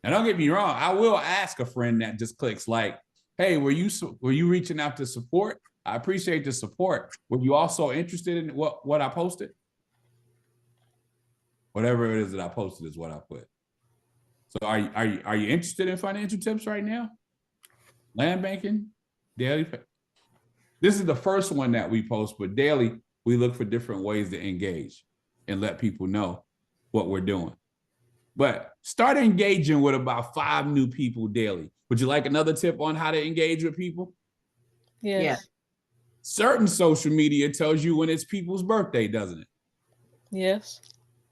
Now, don't get me wrong. I will ask a friend that just clicks like, hey, were you reaching out to support? I appreciate the support. Were you also interested in what I posted? Whatever it is that I posted is what I put. So are you interested in financial tips right now? Land banking, daily pay. This is the first one that we post, but daily we look for different ways to engage and let people know what we're doing. But start engaging with about 5 new people daily. Would you like another tip on how to engage with people? Yes. Yeah. Certain social media tells you when it's people's birthday, doesn't it? Yes.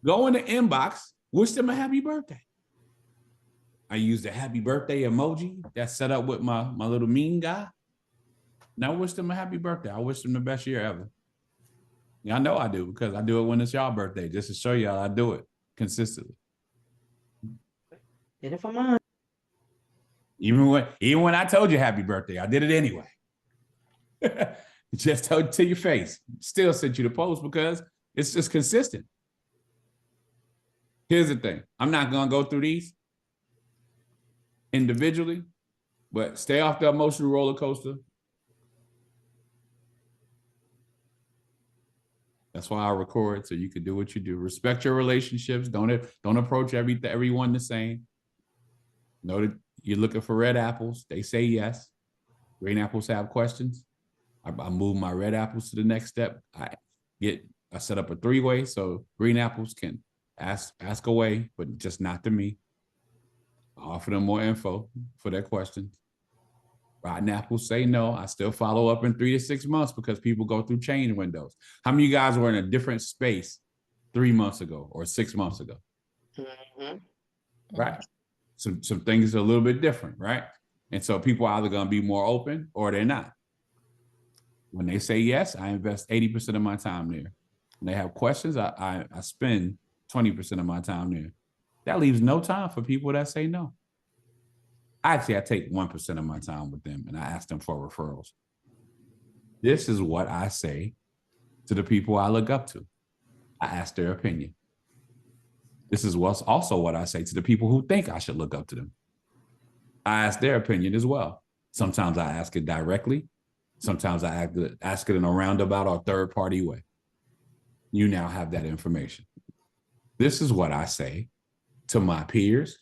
Go in the inbox, wish them a happy birthday. I use the happy birthday emoji that's set up with my little mean guy. Now wish them a happy birthday. I wish them the best year ever. Yeah, I know I do, because I do it when it's y'all birthday, just to show y'all I do it consistently. Did it for mine. Even when I told you happy birthday, I did it anyway. Just told it to your face. Still sent you the post because it's just consistent. Here's the thing. I'm not going to go through these individually, but stay off the emotional roller coaster. That's why I record, so you can do what you do. Respect your relationships. Don't approach everyone the same. Know that you're looking for red apples. They say yes. Green apples have questions. I move my red apples to the next step. I set up a 3-way so green apples can ask away, but just not to me. I offer them more info for their questions. Rotten apples say no. I still follow up in 3 to 6 months because people go through change windows. How many of you guys were in a different space 3 months ago or 6 months ago? Mm-hmm. Right. Some things are a little bit different, right? And so people are either going to be more open or they're not. When they say yes, I invest 80% of my time there. When they have questions, I spend 20% of my time there. That leaves no time for people that say no. Actually, I take 1% of my time with them and I ask them for referrals. This is what I say to the people I look up to. I ask their opinion. This is what's also what I say to the people who think I should look up to them. I ask their opinion as well. Sometimes I ask it directly. Sometimes I ask it in a roundabout or third-party way. You now have that information. This is what I say to my peers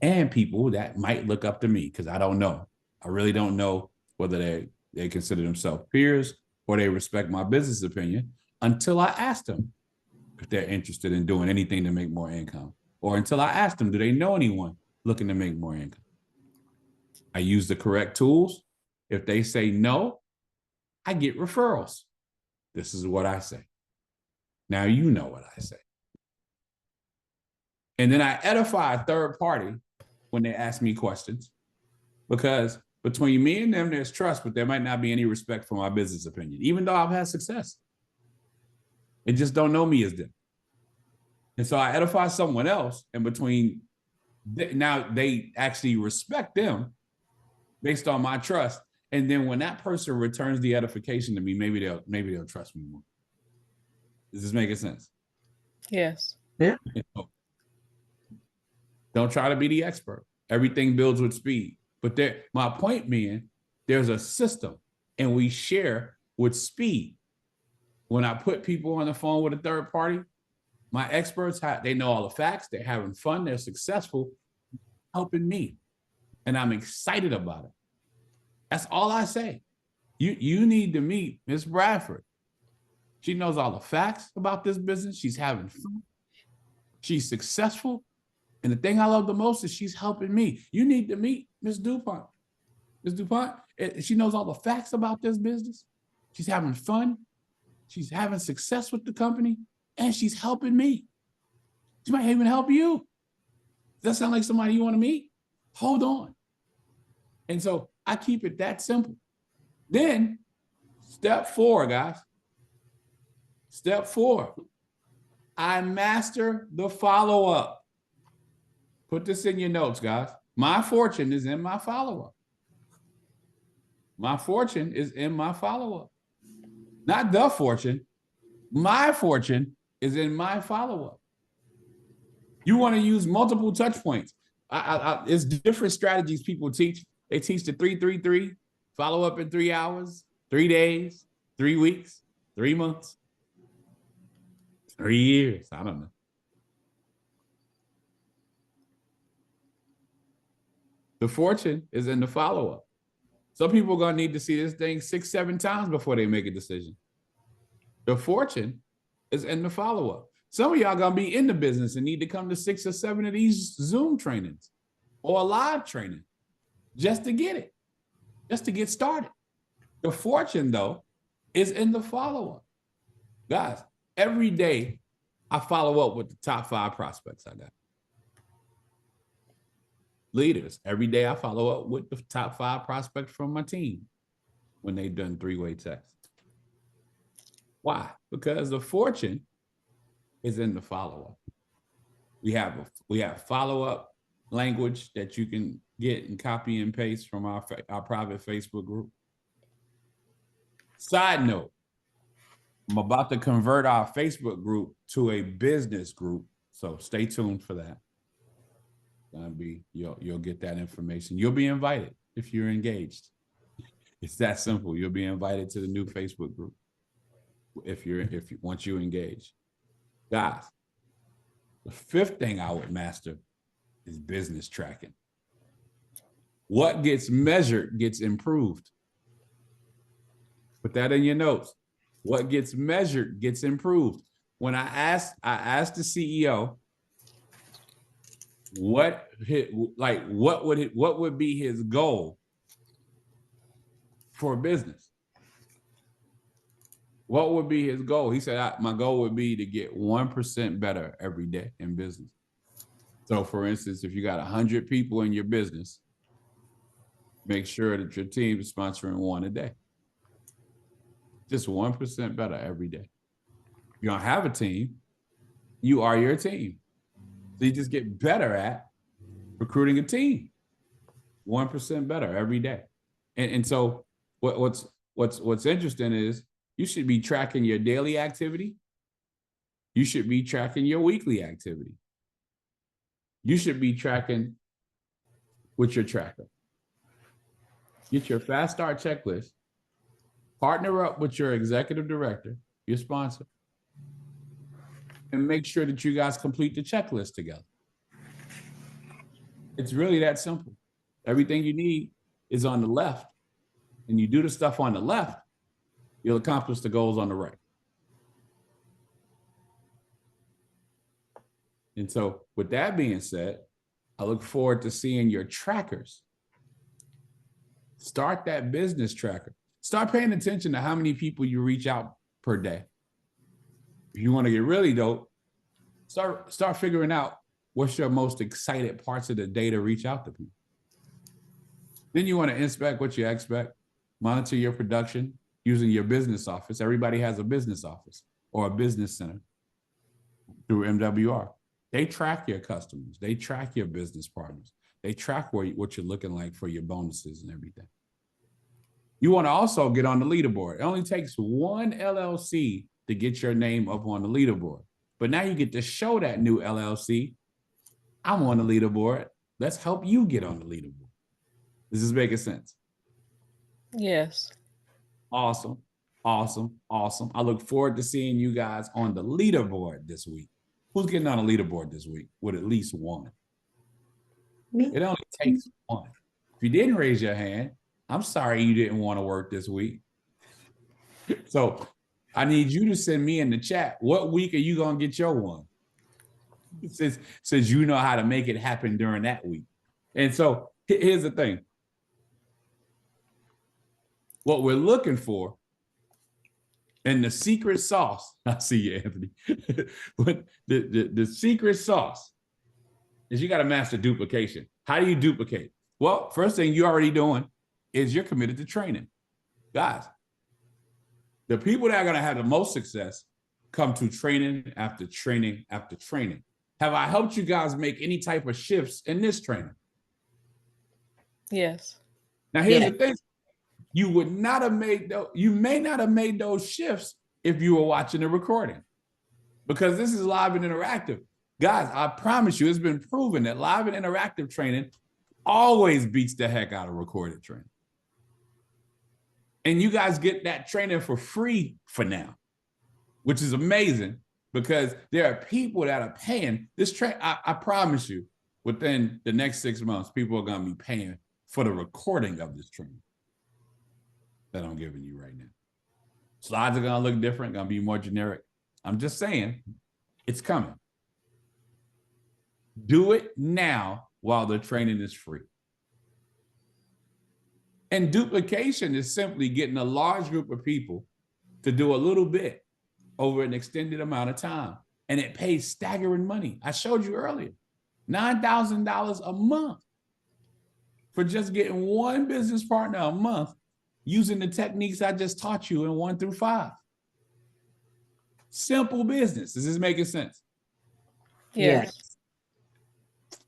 and people that might look up to me, because I don't know. I really don't know whether they consider themselves peers or they respect my business opinion until I ask them if they're interested in doing anything to make more income, or until I ask them, do they know anyone looking to make more income? I use the correct tools. If they say no, I get referrals. This is what I say. Now you know what I say. And then I edify a third party when they ask me questions, because between me and them, there's trust, but there might not be any respect for my business opinion, even though I've had success. They just don't know me as them. And so I edify someone else, and now they actually respect them based on my trust. And then when that person returns the edification to me, maybe they'll trust me more. Is this making sense? Yes. Yeah. Don't try to be the expert. Everything builds with speed. But my point being, there's a system, and we share with speed. When I put people on the phone with a third party, my experts, they know all the facts, they're having fun, they're successful, helping me. And I'm excited about it. That's all I say. You need to meet Miss Bradford. She knows all the facts about this business. She's having fun. She's successful. And the thing I love the most is she's helping me. You need to meet Miss DuPont. Miss DuPont, she knows all the facts about this business. She's having fun. She's having success with the company, and she's helping me. She might even help you. Does that sound like somebody you want to meet? Hold on. And so I keep it that simple. Then step 4, guys. Step 4, I master the follow-up. Put this in your notes, guys. My fortune is in my follow-up. My fortune is in my follow-up. Not the fortune. My fortune is in my follow-up. You want to use multiple touch points. It's different strategies people teach. They teach the 3-3-3, follow up in 3 hours, 3 days, 3 weeks, 3 months, 3 years. I don't know. The fortune is in the follow-up. Some people are going to need to see this thing 6-7 times before they make a decision. The fortune is in the follow-up. Some of y'all going to be in the business and need to come to 6 or 7 of these Zoom trainings or a live training just to get it, just to get started. The fortune, though, is in the follow-up. Guys, every day I follow up with the top 5 prospects I got. Leaders, every day I follow up with the top 5 prospects from my team when they've done 3-way tests. Why? Because the fortune is in the follow-up. We have follow-up language that you can get and copy and paste from our private Facebook group. Side note, I'm about to convert our Facebook group to a business group, so stay tuned for that. You'll get that information. You'll be invited if you're engaged. It's that simple. You'll be invited to the new Facebook group once you engage. Guys, the 5th thing I would master is business tracking. What gets measured gets improved. Put that in your notes. What gets measured gets improved. When I asked the CEO what would be his goal for business? What would be his goal? He said, my goal would be to get 1% better every day in business. So for instance, if you got 100 people in your business, make sure that your team is sponsoring 1 a day. Just 1% better every day. If you don't have a team, you are your team. So you just get better at recruiting a team. 1% better every day. And so what's interesting is you should be tracking your daily activity. You should be tracking your weekly activity. You should be tracking with your tracker. Get your Fast Start checklist. Partner up with your executive director, your sponsor, and make sure that you guys complete the checklist together. It's really that simple. Everything you need is on the left, and you do the stuff on the left, you'll accomplish the goals on the right. And so with that being said, I look forward to seeing your trackers. Start that business tracker. Start paying attention to how many people you reach out per day. If you want to get really dope, start figuring out what's your most excited parts of the day to reach out to people. Then you want to inspect what you expect, monitor your production using your business office. Everybody has a business office or a business center through MWR. They track your customers. They track your business partners. They track what you're looking like for your bonuses and everything. You want to also get on the leaderboard. It only takes one LLC to get your name up on the leaderboard. But now you get to show that new LLC, I'm on the leaderboard. Let's help you get on the leaderboard. Does this make sense? Yes. Awesome, awesome, awesome. I look forward to seeing you guys on the leaderboard this week. Who's getting on the leaderboard this week with at least one? Me. It only takes one. If you didn't raise your hand, I'm sorry you didn't want to work this week. So I need you to send me in the chat, what week are you going to get your one? Since you know how to make it happen during that week. And so here's the thing. What we're looking for and the secret sauce, I see you, Anthony, but the secret sauce is you got to master duplication. How do you duplicate? Well, first thing you're already doing is you're committed to training. Guys, the people that are going to have the most success come to training after training after training. Have I helped you guys make any type of shifts in this training? Yes. Now, here's the thing. You would not have made those, you may not have made those shifts if you were watching the recording, because this is live and interactive. Guys, I promise you, it's been proven that live and interactive training always beats the heck out of recorded training. And you guys get that training for free for now, which is amazing, because there are people that are paying this train. I promise you, within the next 6 months, people are going to be paying for the recording of this training that I'm giving you right now. Slides are going to look different, going to be more generic. I'm just saying, it's coming. Do it now while the training is free. And duplication is simply getting a large group of people to do a little bit over an extended amount of time. And it pays staggering money. I showed you earlier, $9,000 a month for just getting one business partner a month using the techniques I just taught you in 1 through 5. Simple business. Does this make sense? Yes.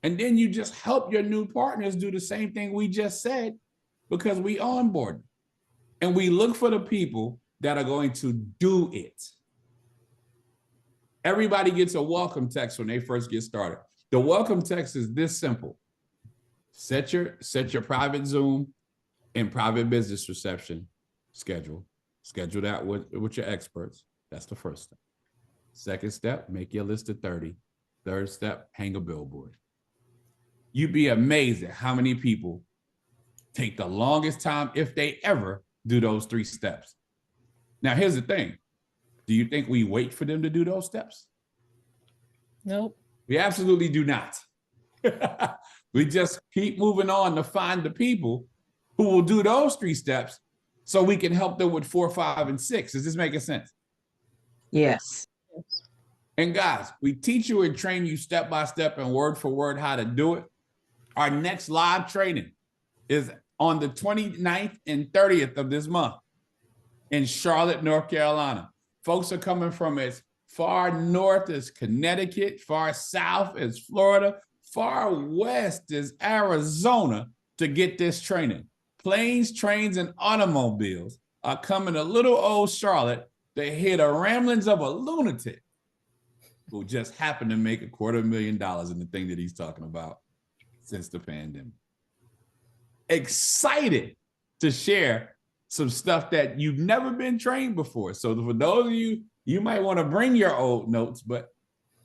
And then you just help your new partners do the same thing we just said, because we onboard. And we look for the people that are going to do it. Everybody gets a welcome text when they first get started. The welcome text is this simple. Set your private Zoom and private business reception schedule. Schedule that with your experts. That's the first step. Second step, make your list of 30. Third step, hang a billboard. You'd be amazed at how many people take the longest time, if they ever, do those 3 steps. Now, here's the thing. Do you think we wait for them to do those steps? Nope. We absolutely do not. We just keep moving on to find the people who will do those 3 steps so we can help them with 4, 5, and 6. Does this make sense? Yes. And guys, we teach you and train you step by step and word for word how to do it. Our next live training is on the 29th and 30th of this month in Charlotte, North Carolina. Folks are coming from as far north as Connecticut, far south as Florida, far west as Arizona to get this training. Planes, trains, and automobiles are coming to little old Charlotte to hear the ramblings of a lunatic who just happened to make $250,000 in the thing that he's talking about since the pandemic. Excited to share some stuff that you've never been trained before. So for those of you, you might want to bring your old notes, but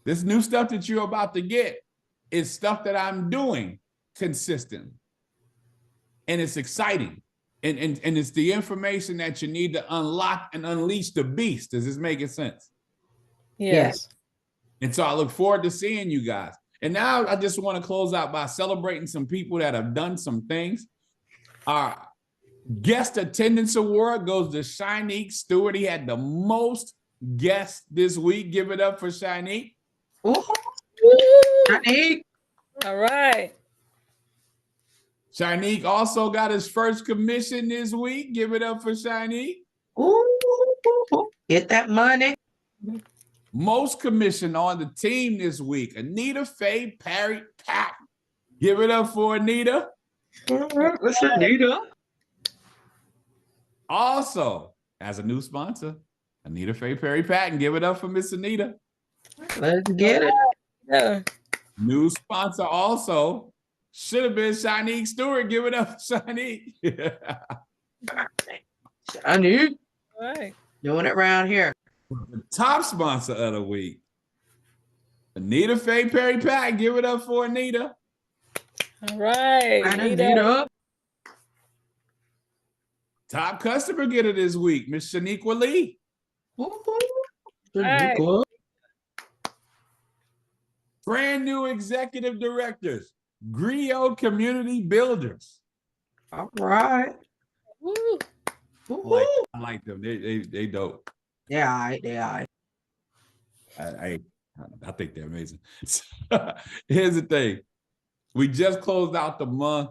this new stuff that you're about to get is stuff that I'm doing consistently. And it's exciting. And it's the information that you need to unlock and unleash the beast. Does this make sense? Yes. And so I look forward to seeing you guys. And now I just want to close out by celebrating some people that have done some things. Our guest attendance award goes to Shinique Stewart. He had the most guest this week. Give it up for Shanique. Ooh, Woo! Shanique. All right. Shanique also got his first commission this week. Give it up for Shanique. Ooh, get that money. Most commission on the team this week. Anita Faye Perry Patton. Give it up for Anita. What's Anita? Also, as a new sponsor, Anita Faye Perry Patton. Give it up for Miss Anita. Let's get it. Yeah. New sponsor also should have been Shanique Stewart. Give it up for Shanique. Shanique. All right. Doing it around here. The top sponsor of the week, Anita Faye Perry Patton. Give it up for Anita. All right. Anita. Top customer getter this week, Miss Shaniqua Lee. Right. Shaniqua. Brand new executive directors, Griot Community Builders. All right. Woo. I like them. They dope. Yeah, all right. They all right. I think they're amazing. Here's the thing. We just closed out the month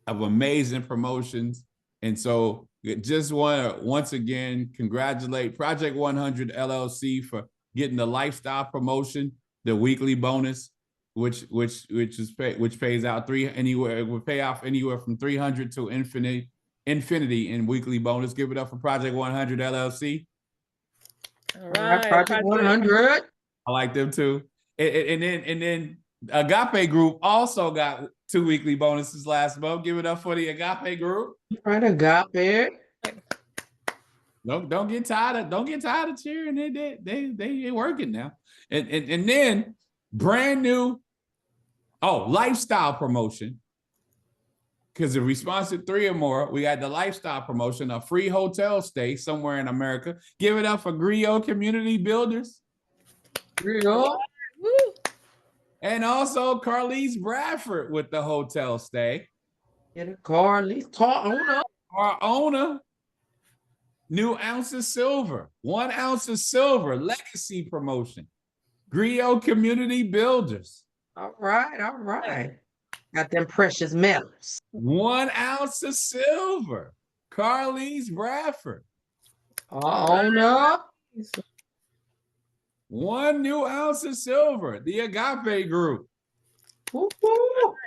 of amazing promotions. And so just want to once again congratulate Project 100 LLC for getting the lifestyle promotion, the weekly bonus, which pays out would pay off anywhere from 300 to infinity in weekly bonus. Give it up for Project 100 LLC. All All right. right. Project 100. I like them too. And then Agape Group also got 2 weekly bonuses last month. Give it up for the Agape Group. Right, Agape. Don't get tired of cheering. They working now. And then brand new lifestyle promotion. Because if we sponsored 3 or more, we got the lifestyle promotion, a free hotel stay somewhere in America. Give it up for Griot Community Builders. Griot. Woo. And also Carlise Bradford with the hotel stay. Get a car, at least car owner. Our owner, new ounce of silver, 1 ounce of silver, legacy promotion. Griot Community Builders. All right, all right. Got them precious metals. 1 ounce of silver, Carlise Bradford. Owner. 1 new ounce of silver, the Agape Group.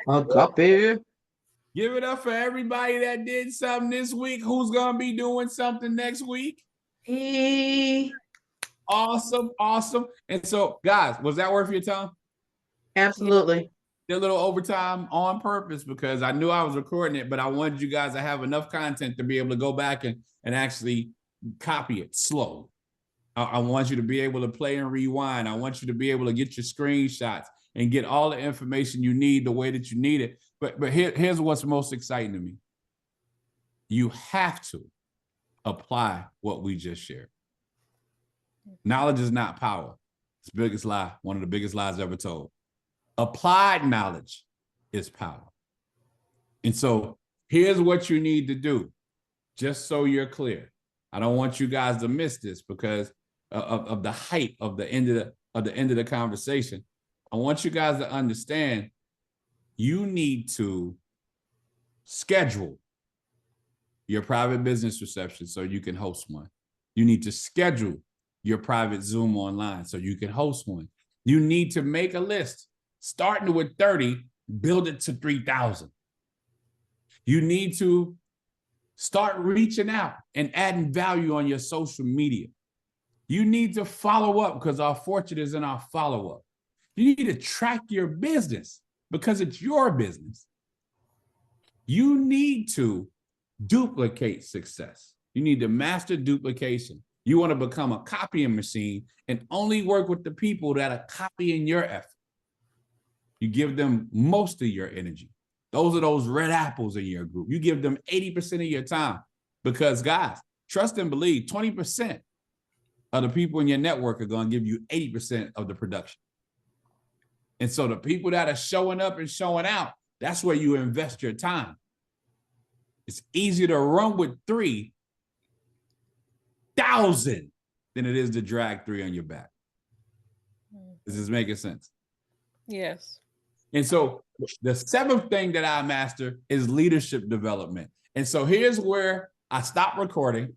Agape. Give it up for everybody that did something this week. Who's gonna be doing something next week? Awesome, awesome. And so, guys, was that worth your time? Absolutely. Did a little overtime on purpose because I knew I was recording it, but I wanted you guys to have enough content to be able to go back and actually copy it slow. I want you to be able to play and rewind. I want you to be able to get your screenshots and get all the information you need the way that you need it. But here's what's most exciting to me. You have to apply what we just shared. Knowledge is not power. It's the biggest lie, one of the biggest lies ever told. Applied knowledge is power. And so here's what you need to do, just so you're clear. I don't want you guys to miss this because of the hype of the end of the conversation. I want you guys to understand you need to schedule your private business reception so you can host one. You need to schedule your private Zoom online so you can host one. You need to make a list, starting with 30, build it to 3,000. You need to start reaching out and adding value on your social media. You need to follow up because our fortune is in our follow-up. You need to track your business because it's your business. You need to duplicate success. You need to master duplication. You want to become a copying machine and only work with the people that are copying your effort. You give them most of your energy. Those are those red apples in your group. You give them 80% of your time because, guys, trust and believe 20% of the people in your network are going to give you 80% of the production. And so the people that are showing up and showing out, that's where you invest your time. It's easier to run with 3,000 than it is to drag 3 on your back. Is this making sense? Yes. And so the 7th thing that I master is leadership development. And so here's where I stop recording.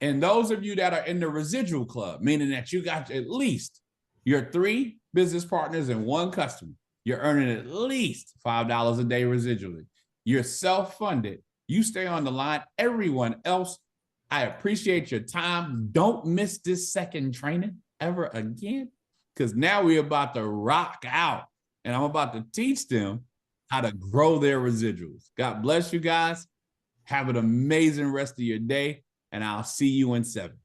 And those of you that are in the residual club, meaning that you got at least your 3 business partners and 1 customer, you're earning at least $5 a day residually. You're self-funded. You stay on the line. Everyone else, I appreciate your time. Don't miss this second training ever again, because now we're about to rock out. And I'm about to teach them how to grow their residuals. God bless you guys. Have an amazing rest of your day, and I'll see you in 7.